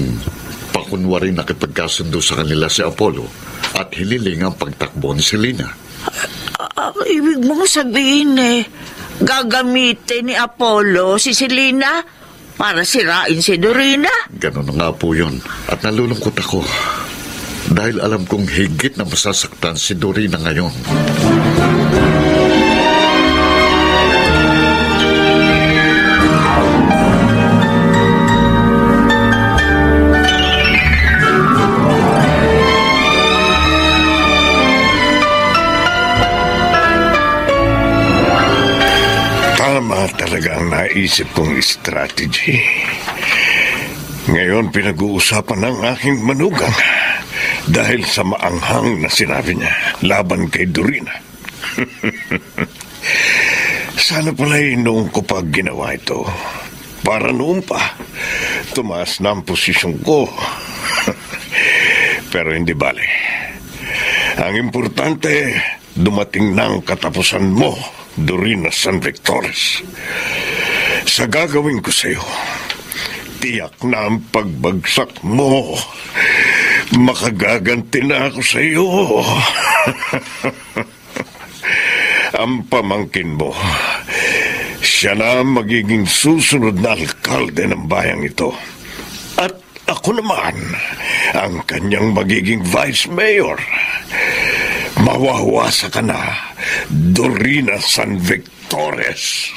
pakunwari nakipagkasundo sa kanila si Apollo at hiniling ang pagtakbo ni Selena? Ibig mong sabihin gagamitin ni Apollo si Selena para sirain si Dorina? Ganun nga po yun. At nalulungkot ako dahil alam kong higit na masasaktan si Dorina ngayon. Tama talaga ang naisip kong strategy. Ngayon pinag-uusapan ng aking manugang dahil sa maanghang na sinabi niya laban kay Dorina. Sana pala'y noong ko pa ginawa ito. Para noon pa, tumaas na ang posisyon ko. Pero hindi bale. Ang importante, dumating na ang katapusan mo, Dorina San Victores. Sa gagawin ko sa'yo, tiyak na ang pagbagsak mo. Makagaganti na ako sa'yo. Ang pamangkin mo, siya na magiging susunod na alkalde ng bayang ito. At ako naman, ang kanyang magiging vice mayor. Mawawasa ka na, Dorina San Victores.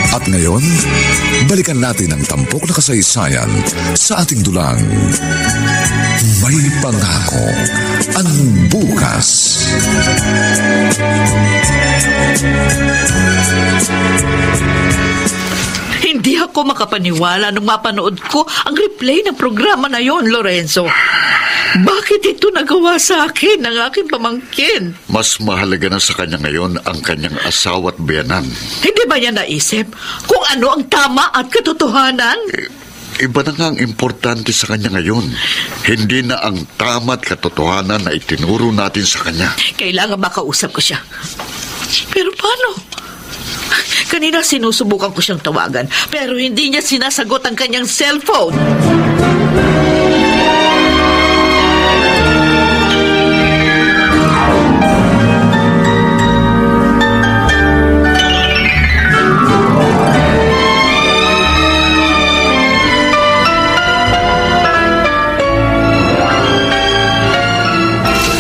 At ngayon, balikan natin ang tampok na kasaysayan sa ating dulang. May pangako ang bukas. Hindi ako makapaniwala nung mapanood ko ang replay ng programa na yon, Lorenzo. Bakit ito nagawa sa akin ng aking pamangkin? Mas mahalaga na sa kanya ngayon ang kanyang asawa at biyanan. Hindi ba niya naisip kung ano ang tama at katotohanan? Iba na nga ang importante sa kanya ngayon. Hindi na ang tama at katotohanan na itinuro natin sa kanya. Kailangan makausap ko siya. Pero paano? Kanina sinusubukan ko siyang tawagan, pero hindi niya sinasagot ang kanyang cellphone.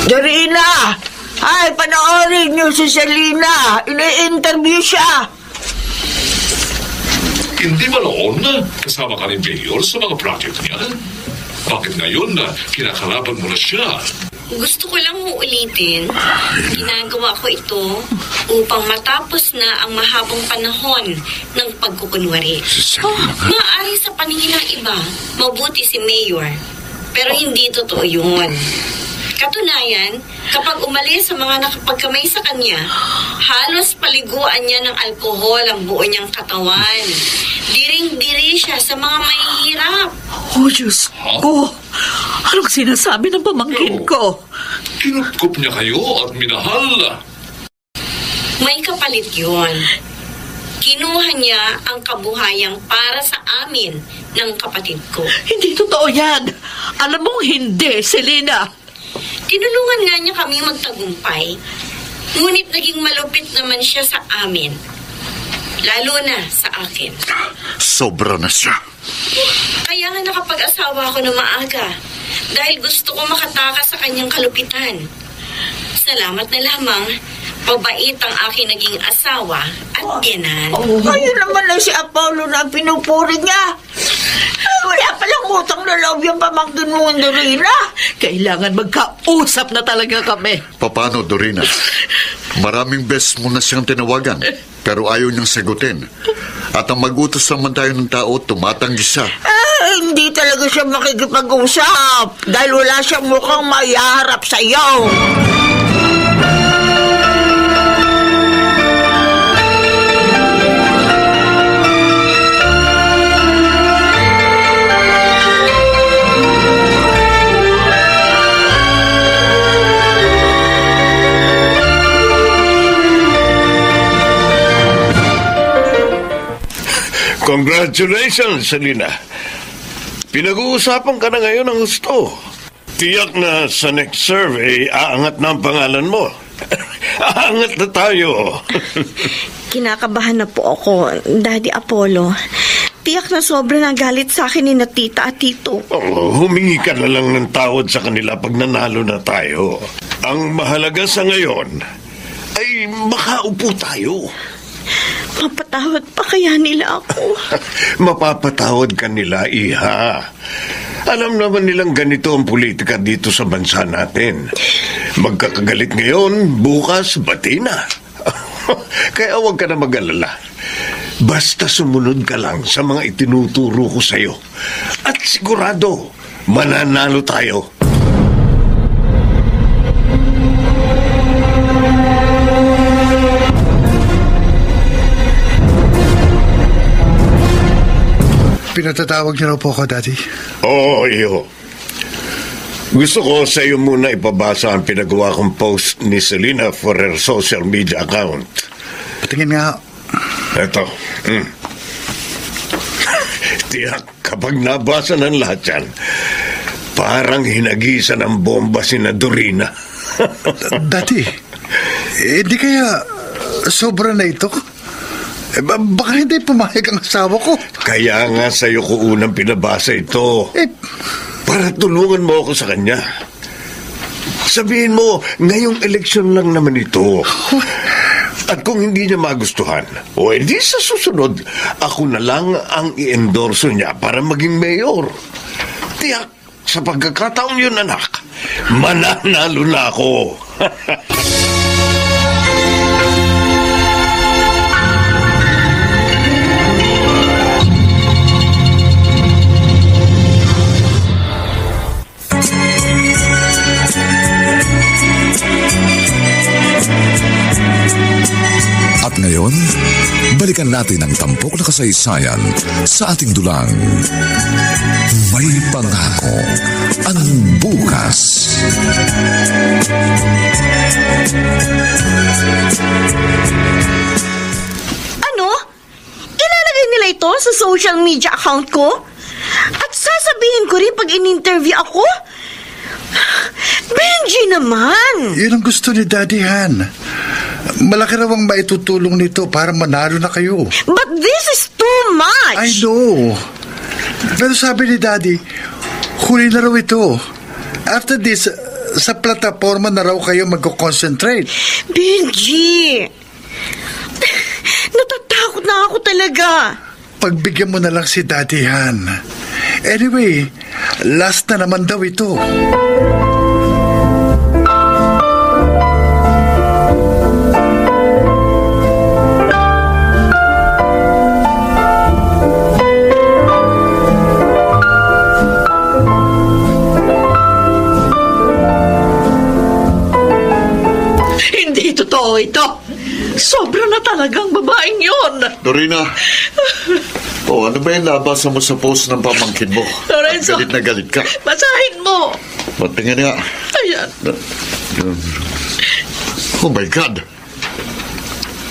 Dorina! Ay, panoorin niyo si Selena. Ini-interview siya. Hindi ba noon kasama ka ni Mayor sa mga project niya? Bakit ngayon na kinakalaban mo na siya? Gusto ko lang uulitin, ginagawa ko ito upang matapos na ang mahabang panahon ng pagkukunwari. Maaari sa paningin ng iba, mabuti si Mayor, pero hindi totoo yun. Katunayan, kapag umalis sa mga nakapagkamay sa kanya, halos paliguan niya ng alkohol ang buo niyang katawan. Diring-diri siya sa mga mahihirap. Oh, Diyos ko! Anong sinasabi ng pamangkin ko? Kinupkup niya kayo at minahal. May kapalit yun. Kinuha niya ang kabuhayang para sa amin ng kapatid ko. Hindi totoo yan. Alam mong hindi, Selena. Tinulungan nga niya kami magtagumpay. Ngunit naging malupit naman siya sa amin. Lalo na sa akin. Sobra na siya. Kaya nga nakapag-asawa ako ng maaga dahil gusto ko makatakas sa kanyang kalupitan. Salamat na lamang, mabait ang aking naging asawa at biyanan. Ayun naman na si Apollo na pinupuri niya. Wala palang utang na loob yung pamangkin mo, Dorina. Kailangan magkausap na talaga kami. Paano, Dorina? Maraming beses mo na siyang tinawagan, pero ayaw niyang sagutin. At ang mag-utos naman tayo ng tao, tumatanggi siya. Hindi talaga siya makikipag-usap dahil wala siyang mukhang mayaharap sa iyo. Congratulations, Selena. Pinag-uusapan ka na ngayon ng gusto. Tiyak na sa next survey, aangat na ang pangalan mo. Aangat na tayo. Kinakabahan na po ako, Daddy Apollo. Tiyak na sobra na galit sa akin ni na tita at tito. Humingi ka na lang ng tawad sa kanila pag nanalo na tayo. Ang mahalaga sa ngayon, ay makaupo tayo. Mapatawad pa kaya nila ako? Mapapatawad ka nila, Iha. Alam naman nilang ganito ang politika dito sa bansa natin. Magkakagalit ngayon, bukas, bati na. Kaya huwag ka na mag-alala. Basta sumunod ka lang sa mga itinuturo ko sa'yo. At sigurado, mananalo tayo. Pinatatawag niyo na po ako, Daddy. Oo, Iho. Gusto ko sa iyo muna ipabasa ang pinagawa kong post ni Selena for her social media account. Patingin nga. Eto. Tiyak, kapag nabasa ng lahat yan, parang hinagisan ng bomba si Dorina. Daddy, hindi kaya sobra na ito? Baka hindi pumayag ang asawa ko. Kaya nga sa'yo ko unang pinabasa ito. Para tulungan mo ako sa kanya. Sabihin mo, ngayong eleksyon lang naman ito. At kung hindi niya magustuhan, o hindi sa susunod, ako na lang ang i-endorso niya para maging mayor. Tiyak, sa pagkakataon yun, anak, mananalo na ako. At ngayon, balikan natin ang tampok na kasaysayan sa ating dulang. May pangako ang bukas. Ano? Ilalagay nila ito sa social media account ko? At sasabihin ko rin pag in-interview ako? Benji naman! Yun ang gusto ni Daddy Han. Malaki raw ang maitutulong nito para manalo na kayo. But this is too much! I know. Pero sabi ni Daddy, huli na raw ito. After this, sa plataforma na raw kayo magko-concentrate. Benji! Natatakot na ako talaga. Pagbigyan mo na lang si Daddy Han. Anyway, last na naman daw ito. Hindi totoo ito. Sobra na talagang babaeng yun. Dorina, ano ba yung nabasa mo sa post ng pamangkin mo? Lorenzo, galit na galit ka. basahin mo. Patingin nga. Ayan. Oh my God.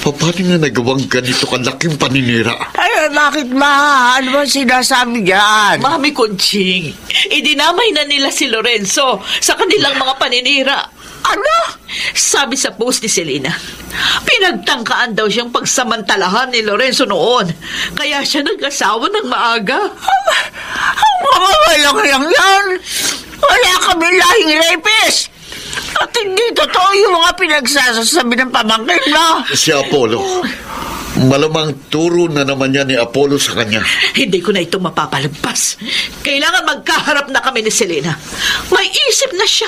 Paano nga nagawang ganito kalaking paninira? Ay, bakit ba? Ano ba sinasabi dyan? Mami Conching, idinamay na nila si Lorenzo sa kanilang mga paninira. Ano? Sabi sa post ni Selena, pinagtangkaan daw siyang pagsamantalahan ni Lorenzo noon. Kaya siya nag-asawa ng maaga. Ang mga walang yan! Wala kami lahing rapist! At hindi totoo yung mga pinagsasasabi ng pamangkin mo. Si Apollo. Malamang turo na naman yan ni Apollo sa kanya. Hindi ko na ito mapapalagpas. Kailangan magkaharap na kami ni Selena. May isip na siya.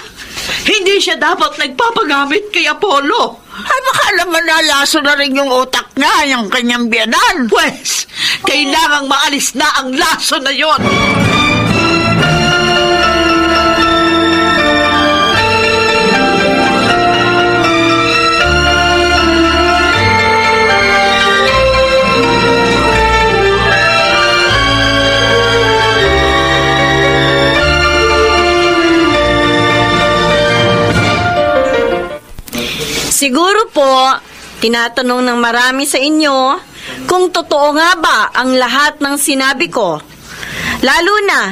Hindi siya dapat nagpapagamit kay Apollo. Ay, baka naman nalaso na rin yung utak niya, yung kanyang biyanan. Pwes, kailangang maalis na ang laso na yon. Siguro po, tinatanong ng marami sa inyo kung totoo nga ba ang lahat ng sinabi ko. Lalo na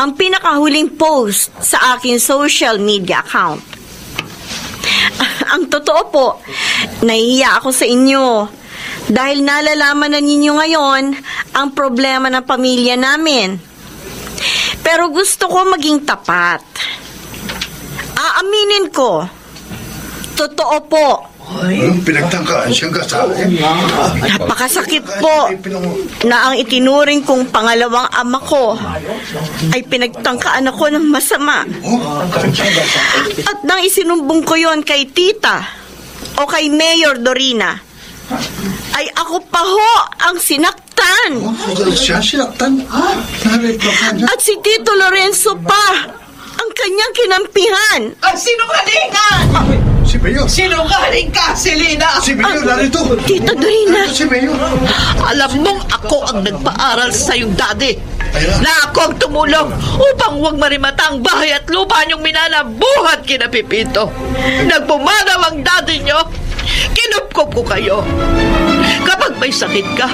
ang pinakahuling post sa aking social media account. Ang totoo po, nahihiya ako sa inyo dahil nalalaman na ninyo ngayon ang problema ng pamilya namin. Pero gusto ko maging tapat. Aaminin ko, totoo po, Pinagtangkaan siyang kasali. Napakasakit po na ang itinuring kong pangalawang ama ko ay pinagtangkaan ako ng masama. At nang isinumbong ko yon kay tita o kay Mayor Dorina, ay ako pa ho ang sinaktan. Siya sinaktan? At si Tito Lorenzo pa ang kanyang kinampihan. Ang sinungalingan! Si Mayor. Sinungaling ka, Selena! Si Mayor, narito. Tita Dorina. Si Mayor. Alam mong ako ang nagpaaral sa iyong daddy. Na ako ang tumulong upang huwag marimata ang bahay at lupa niyong minanabuhat kina Pipito. Nagpumanaw ang daddy niyo. Kinupkop ko kayo. Kapag may sakit ka,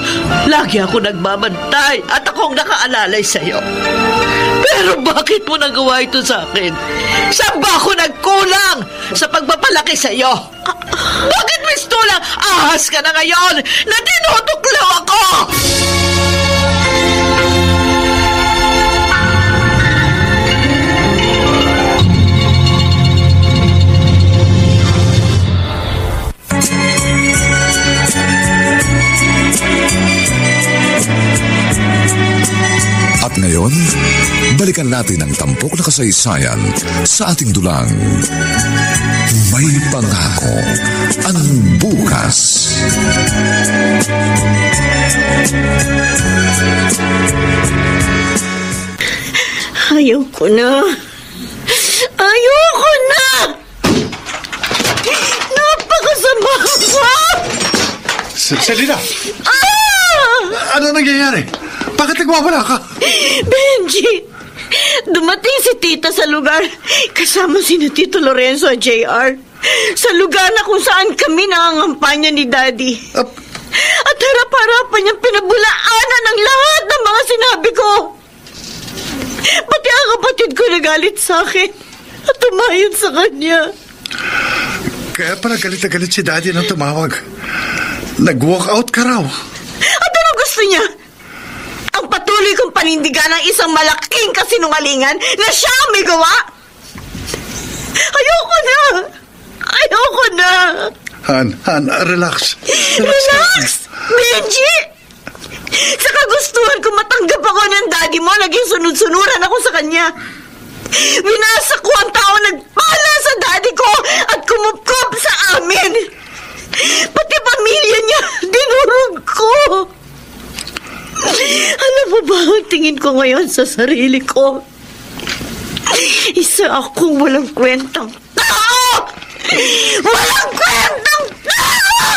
lagi ako nagbabantay at akong nakaalalay sa iyo. Pero bakit mo nagawa ito sa akin? Saan ba ako nagkulang sa pagpapalaki sa iyo? Bakit, Miss Tulang, ahas ka na ngayon na tinutuklaw ako? At ngayon, balikan natin ang tampok na kasaysayan sa ating dulang. May pangako ang bukas. Ayoko na. Ayoko na! Napakasama ko! Selena! Ano nangyayari? Bakit nagwawala ka? Benji! Dumating si tita sa lugar kasama si Tito Lorenzo at JR sa lugar na kung saan kami nangangampanya ni Daddy. At harap-harapan niyang pinabulaanan ang lahat ng mga sinabi ko. Pati ang kapatid ko nagalit sa akin at tumayon sa kanya. Kaya pala galit na galit si Daddy nang tumawag. Nag-walk out ka raw. At ano gusto niya? Ang patuloy kong panindigan ng isang malaking kasinungalingan na siya ang may gawa? Ayoko na! Ayoko na! Han, relax. Relax! Benji! Sa kagustuhan ko matanggap ako ng daddy mo, naging sunod-sunuran ako sa kanya. Winasa ko ang tao nagpala sa daddy ko at kumupkop sa amin. Pati pamilya niya, dinurog ko. Alam mo ba ang tingin ko ngayon sa sarili ko? Isa akong walang kwentang tao! Walang kwentang tao!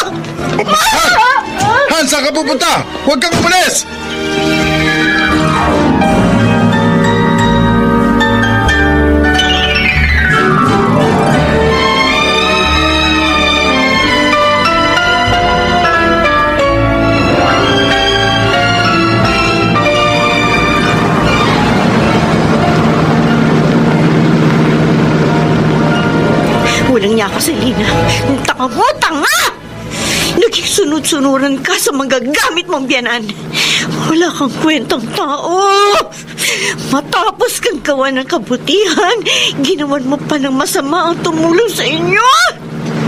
Han, saan ka pupunta? Huwag kang umalis! Walang niya ako, Selena. Ang tanga mo, tanga! Naging sunod-sunuran ka sa magagamit mong biyanan. Wala kang kwentang tao. Matapos kang gawa ng kabutihan, ginawan mo pa ng masama ang tumulong sa inyo.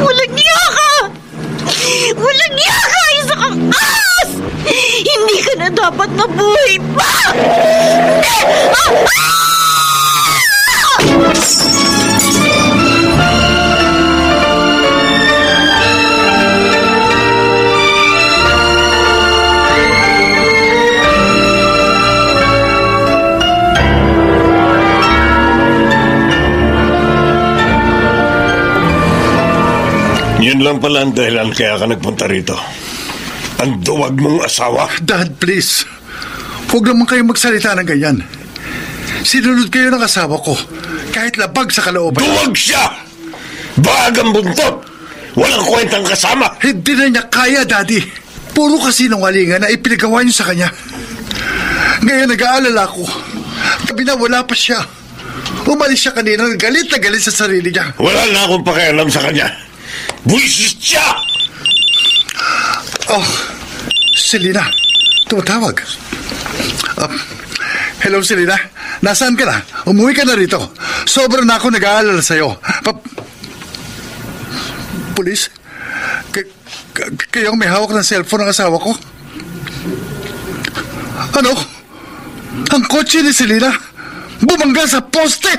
Walang niya ka! Walang niya ka! Isa kang as! Hindi ka na dapat nabuhay pa! Hindi! Yun lang pala ang dahilan kaya ka nagpunta rito. Ang duwag mong asawa. Dad, please. Huwag naman kayo magsalita ng ganyan. Sinunod kayo ng asawa ko, kahit labag sa kalooban. Duwag siya! Bagang buntot! Walang kwentang kasama! Hindi na niya kaya, Daddy. Puro kasinungalingan na ipinagawa niyo sa kanya. Ngayon nag-aalala ko. Tabi na wala pa siya. Umalis siya kanina, galit na galit sa sarili niya. Wala na akong pakialam sa kanya. Buisit siya! Oh, Selena, tumatawag. Hello, Selena. Nasaan ka na? Umuwi ka na rito. Sobrang na ako nag-aalala sa'yo. Pulis? Kayong may hawak ng cellphone ng asawa ko? Ano? Ang kotse ni Selena bumangga sa poste!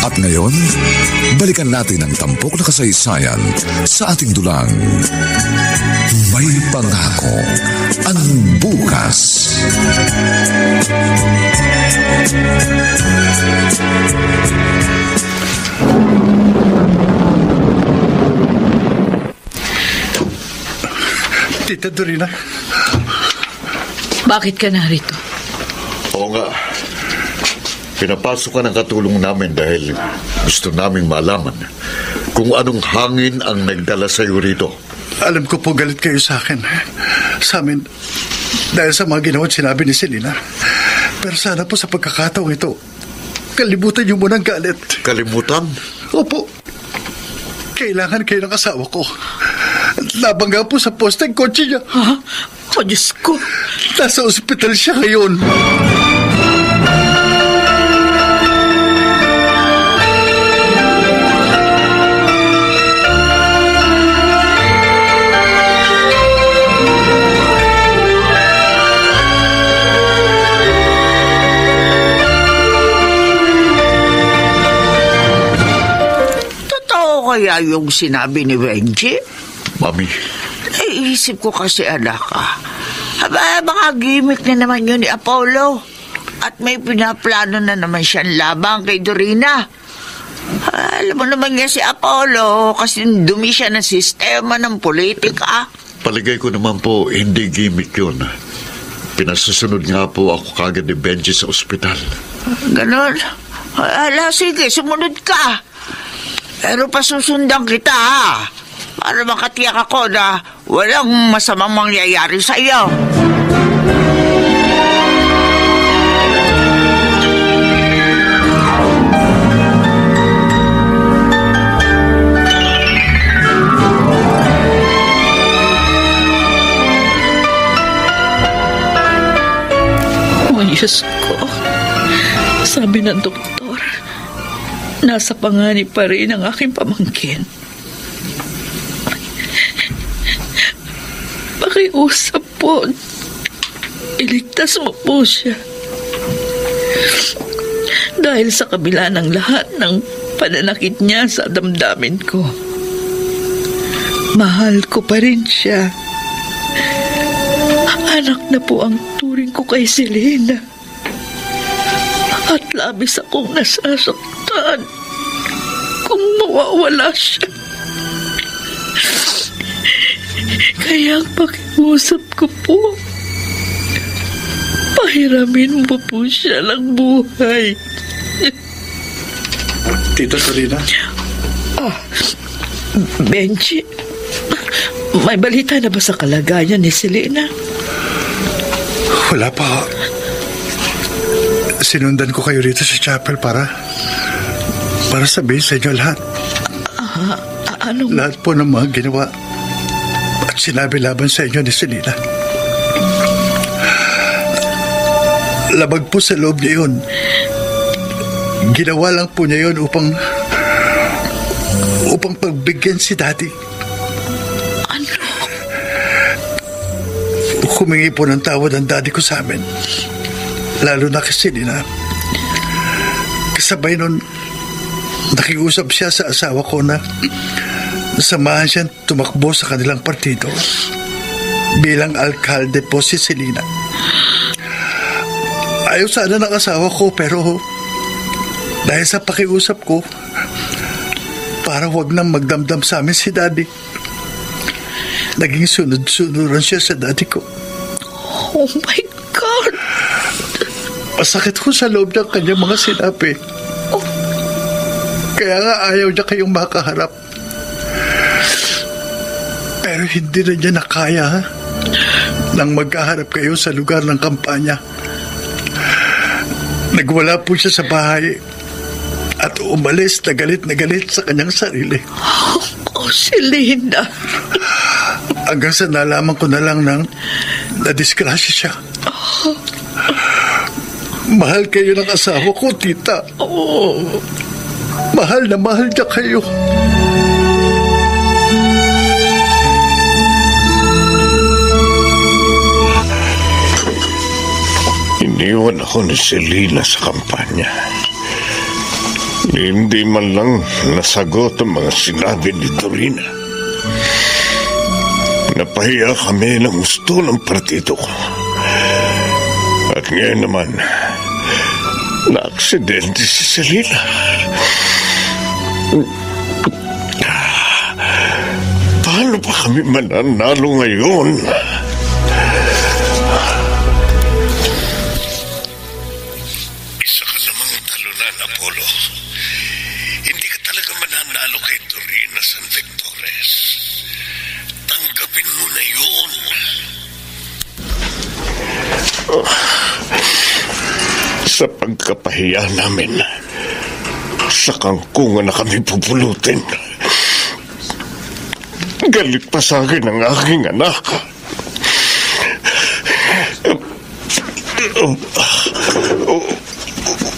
At ngayon, balikan natin ang tampok na kasaysayan sa ating dulang. May pangako ang bukas. Tita Dorina. Bakit ka narito? Oo nga. Pinapasok ka ng katulong namin dahil gusto naming malaman kung anong hangin ang nagdala sa iyo rito. Alam ko po galit kayo sa akin. Sa amin. Dahil sa mga ginawa at sinabi ni Selena. Pero sana po sa pagkakataong ito, kalimutan niyo muna ang galit. Kalimutan? Opo. Kailangan kayo ng asawa ko. Nabangga po sa poste ang kotse niya. Ha? Oh, Diyos ko. Nasa ospital siya ngayon. Kaya yung sinabi ni Benji? Mami. Naisip ko kasi, anak mga gimmick na naman yun ni Apollo. At may pinaplano na naman siyang labang kay Dorina. Alam mo naman niya si Apollo kasi dumi siya ng sistema ng politika. Paligay ko naman po, hindi gimmick yun. Pinasusunod nga po ako kagad ni Benji sa ospital. Ganon? Sige, sumunod ka. Pero pasusundan kita, ha? Para makatiyak ako na walang masamang mangyayari sa iyo. Oh, Diyos ko. Sabi ng doktor, nasa panganib pa rin ang aking pamangkin. Pakiusap po. Iligtas mo po siya. Dahil sa kabila ng lahat ng pananakit niya sa damdamin ko, mahal ko pa rin siya. Anak na po ang turing ko kay Selena. At labis akong nasasaktan kung mawawala siya. Kaya ang pakiusap ko po, pahiramin mo po siya ng buhay. Tita Dorina? Benji, may balita na ba sa kalagayan ni Selena? Wala pa. Sinundan ko kayo rito sa chapel para sabihin sa inyo lahat. Ano? Lahat po ng mga ginawa at sinabi laban sa inyo ni Selena. Labag po sa loob niya yun. Ginawa lang po niya yun upang pagbigyan si Daddy. Ano? Humingi po ng tawad ang Daddy ko sa amin. Lalo na kay Selena. Kasabay nun, nakiusap siya sa asawa ko na samahan siyang tumakbo sa kanilang partido bilang alkalde po si Selena. Ayaw sana ng asawa ko pero dahil sa pakiusap ko para wag nang magdamdam sa amin si Daddy, naging sunod-sunuran siya sa Daddy ko. Oh my God! Masakit ko sa loob ng kanyang mga sinabi. Kaya nga ayaw niya kayong makaharap. Pero hindi na niya nakaya nang magkaharap kayo sa lugar ng kampanya. Nagwala po siya sa bahay at umalis na galit sa kanyang sarili. Oh, Selena. Hanggang sa nalaman ko na lang nang nadisgrasya siya. Mahal kayo ng asawa ko, tita. Mahal na mahal niya kayo. Iniwan ako ni Selena sa kampanya. Hindi man lang nasagot ang mga sinabi ni Dorina. Napahiya kami ng gusto ng partido ko. At ngayon naman, na-aksidente si Selena. Paano pa kami mananalo ngayon? Isa ka namang talunan, Apollo. Hindi ka talaga mananalo kay Dorina San Victores. Tanggapin mo na yun. Sa pagkapahiya namin, sa kangkungan na kami pupulutin. Galit pa sa akin ang aking anak.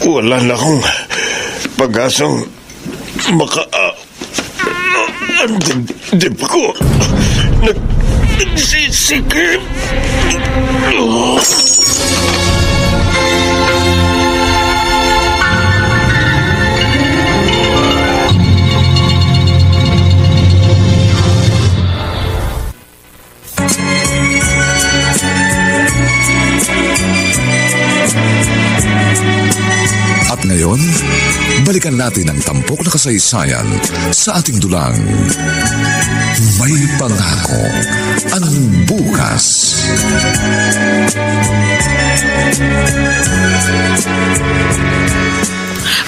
Wala na akong pag-asang ang dibdib ko nagsisikip. At ngayon, balikan natin ang tampok na kasaysayan sa ating dulang May Pangako ang Bukas.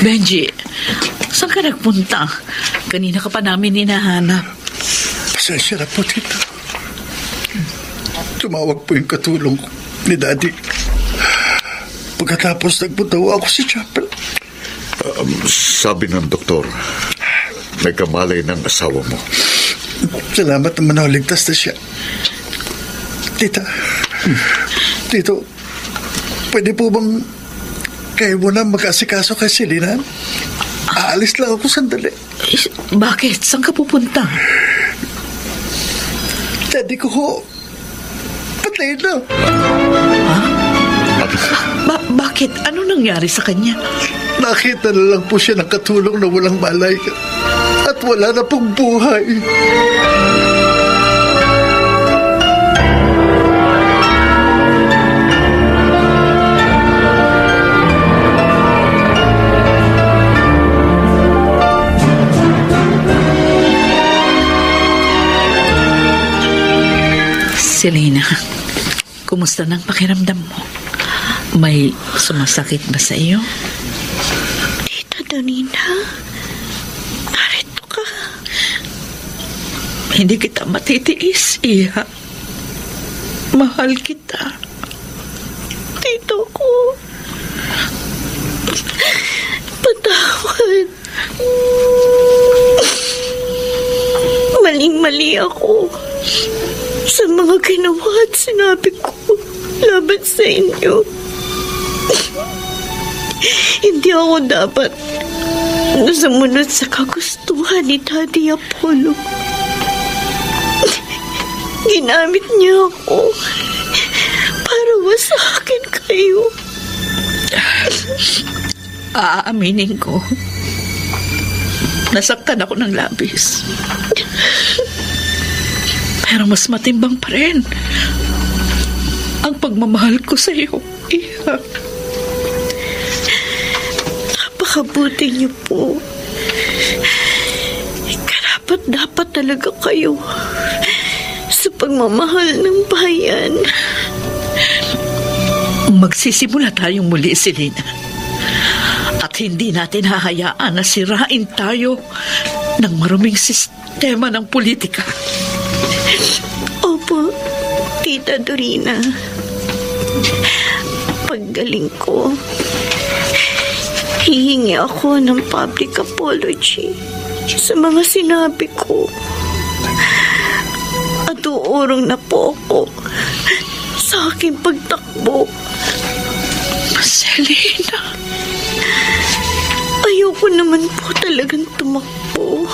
Benji, saan ka nagpunta? Kanina ka pa namin hinahanap. Pasensya na po, tita. Tumawag po yung katulong ni Daddy. Pagkatapos nagpunta ako sa chapel. Sabi ng doktor, may kamalay ng asawa mo. Salamat naman na ligtas na siya. Tita, Tito, pwede po bang kayo muna mag-asikaso kay Selena? Aalis lang ako sandali. Bakit? Saan ka pupunta? Daddy ko ho, patay na. Ha? Bakit? Ano nangyari sa kanya? Nakita na lang po siya ng katulong na walang malay at wala na pong buhay. Selena, kumusta nang pakiramdam mo? May sumasakit ba sa iyo? Tita Dorina, narito ka. Hindi kita matitiis, Iha. Mahal kita. Tito ko. Patawad. Maling-mali ako sa mga ginawa at sinabi ko laban sa inyo. Hindi ako dapat sumunod sa kagustuhan ni Daddy Apollo. Ginamit niya ako para wasakin kayo. Aaminin ko, nasaktan ako ng labis. Pero mas matimbang pa rin ang pagmamahal ko sa iyo, Iha. Napakabuti niyo po. Karapat-dapat talaga kayo sa pagmamahal ng bayan. Magsisimula tayong muli, Selena. At hindi natin hahayaan na sirain tayo ng maruming sistema ng politika. Opo, Tita Dorina. Paggaling ko, hihingi ako ng public apology sa mga sinabi ko. At uurong na po ako sa aking pagtakbo. Selena, Ayoko naman po talagang tumakbo.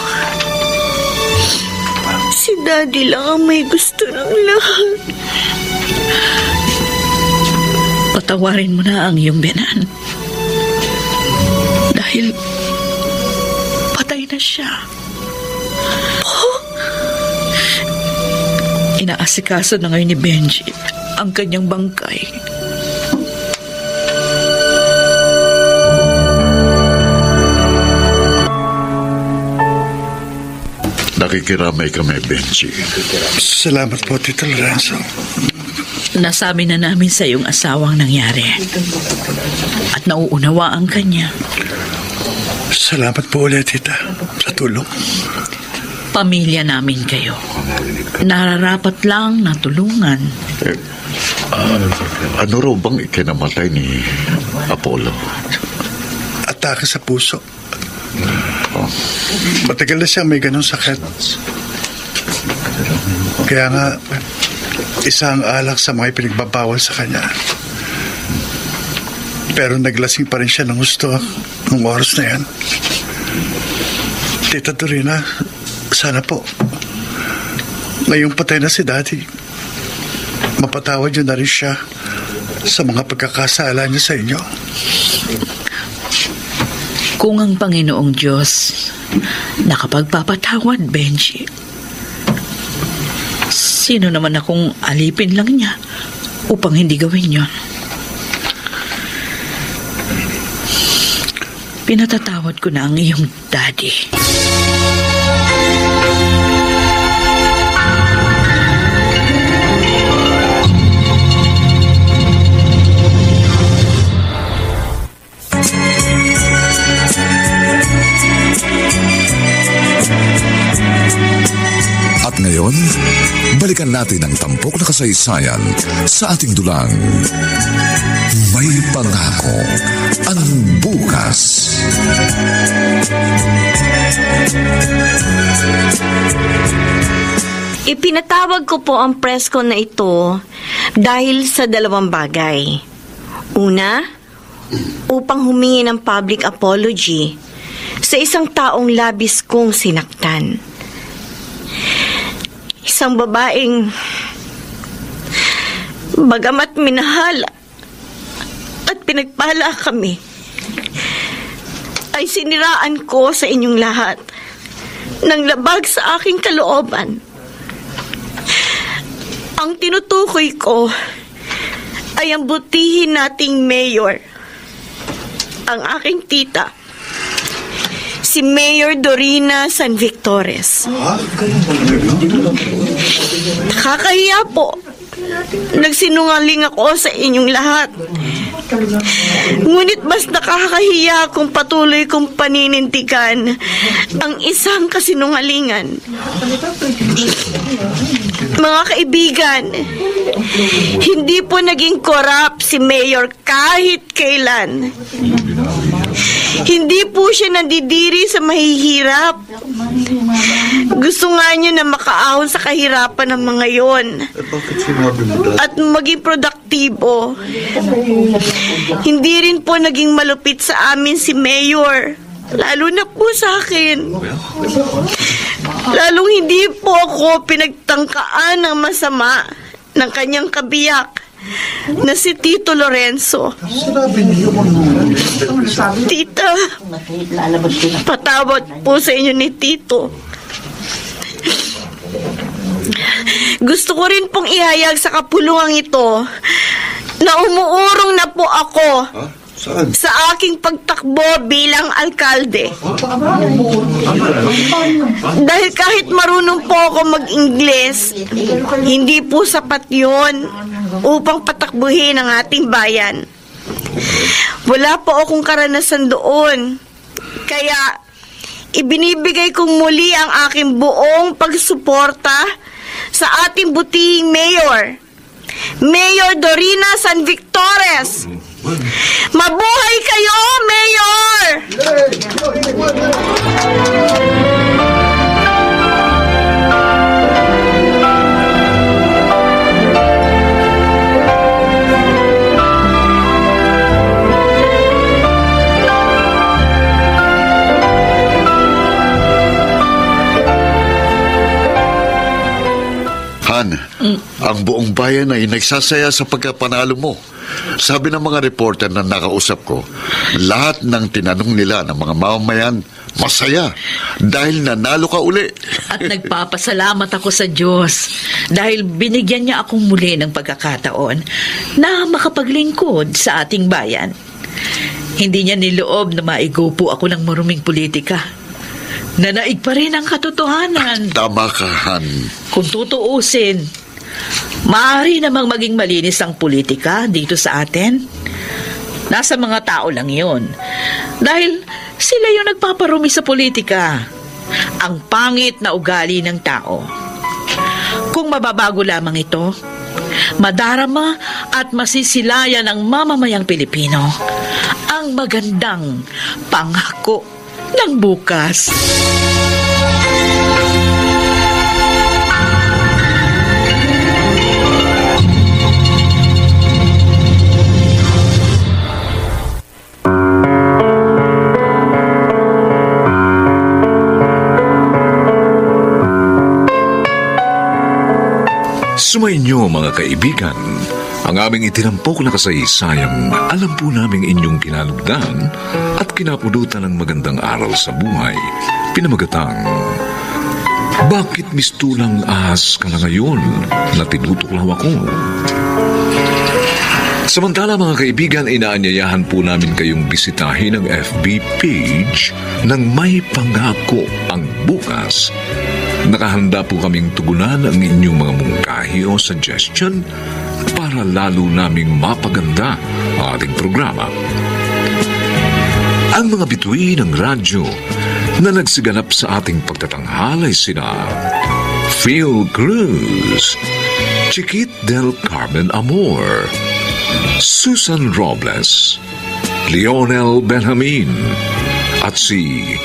Si Daddy lang ang may gusto ng lahat. patawarin mo na ang iyong biyanan. Dahil patay na siya. Inaasikaso na ngayon ni Benji ang kanyang bangkay. Nakikiramay kami, Benji. Salamat po, Tito Lorenzo. Nasabi na namin sa iyong asawang nangyari. At nauunawaan ka niya. Salamat po ulit, Tita, sa tulong. Pamilya namin kayo. Nararapat lang na tulungan. Ano raw bang ikinamatay ni Apollo? Atake sa puso. Matagal na siya may ganong sakit. Kaya nga, isang alak sa mga pinagbabawal sa kanya. Pero naglasing pa rin siya ng gusto ng oras na yan. Tita Dorina, sana po, ngayong patay na si Daddy, mapatawad niyo na rin siya sa mga pagkakasala niya sa inyo. Kung ang Panginoong Diyos nakapagpapatawad, Benji, sino naman akong alipin lang niya upang hindi gawin yun? Pinatatawad ko na ang iyong daddy. At ngayon, balikan natin ang tampok na kasaysayan sa ating dulang. May pangako ang bukas. Ipinatawag ko po ang presko na ito dahil sa dalawang bagay. Una, upang humingi ng public apology sa isang taong labis kong sinaktan. Isang babaeng bagamat minahal at pinagpala kami, ay siniraan ko sa inyong lahat ng labag sa aking kalooban. Ang tinutukoy ko ay ang butihin nating mayor, ang aking tita, si Mayor Dorina San Victores. Nakakahiya po. Nagsinungaling ako sa inyong lahat. Ngunit mas nakakahiya kung patuloy kong paninindigan ang isang kasinungalingan. Mga kaibigan, hindi po naging corrupt si Mayor kahit kailan. Hindi po siya nandidiri sa mahihirap. Gusto nga niya na makaahon sa kahirapan ng mga yon at maging produktibo. Hindi rin po naging malupit sa amin si Mayor, lalo na po sa akin. Lalong hindi po ako pinagtangkaan ng masama ng kanyang kabiyak na si Tito Lorenzo. Tita, patawad po sa inyo ni Tito. Gusto ko rin pong ihayag sa kapulungang ito na umuurong na po ako sa aking pagtakbo bilang alkalde. Dahil kahit marunong po ako mag-Ingles, hindi po sapat yun upang patakbuhin ang ating bayan. Wala po akong karanasan doon. Kaya ibinibigay kong muli ang aking buong pagsuporta sa ating butihing mayor, Mayor Dorina San Victores. Mabuhay kayo, Mayor! Ang buong bayan ay nagsasaya sa pagkapanalo mo. Sabi ng mga reporter na nakausap ko, lahat ng tinanong nila ng mga mamamayan, masaya dahil nanalo ka uli. At nagpapasalamat ako sa Diyos dahil binigyan niya akong muli ng pagkakataon na makapaglingkod sa ating bayan. Hindi niya niloob na maigupo ako ng maruming politika. Nanaig pa rin ang katotohanan. Tama ka, Han. Kung tutuusin, maaari namang maging malinis ang politika dito sa atin. Nasa mga tao lang yun. Dahil sila yung nagpaparumi sa politika. Ang pangit na ugali ng tao. Kung mababago lamang ito, madarama at masisilayan ng mamamayang Pilipino ang magandang pangako ng bukas. Sumainyo mga kaibigan, ang aming itinampok na kasaysayang alam po naming inyong kinalugdan at kinapulutan ng magandang aral sa buhay. Pinamagatang, bakit mistulang ahas ka na ngayon na tinutuklaw ako? Samantala mga kaibigan, inaanyayahan po namin kayong bisitahin ang FB page ng May Pangako ang Bukas. Nakahanda po kaming tugunan ang inyong mga mungkahi o suggestion para lalo naming mapaganda ang ating programa. Ang mga bituin ng radyo na nagsiganap sa ating pagtatanghal ay sina Phil Cruz, Chiquit del Carmen Amor, Susan Robles, Leonel Benjamin, at si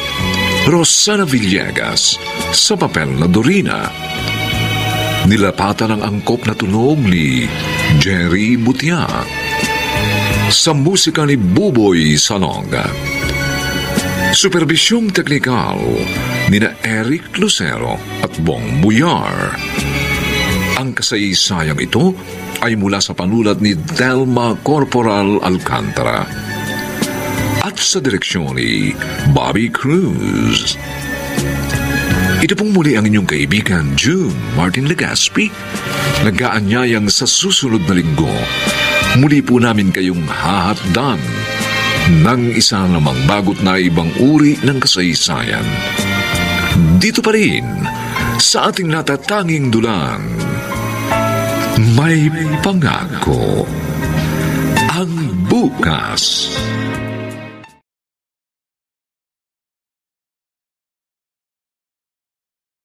Rosana Villegas sa papel na Dorina. Nilapatan ang angkop na tunog ni Jerry Butia. Sa musika ni Buboy Salonga. Supervisyong teknikal ni na Eric Lucero at Bong Buyar. Ang kasaysayang ito ay mula sa panulat ni Delma Corporal Alcantara at sa direksyon ni Bobby Cruz. Ito pong muli ang inyong kaibigan June Martin Legaspi, nag-aanyayang sa susunod na linggo muli po namin kayong hahatdan ng isa namang bagot na ibang uri ng kasaysayan. Dito pa rin sa ating natatanging dulang May Pangako ang Bukas.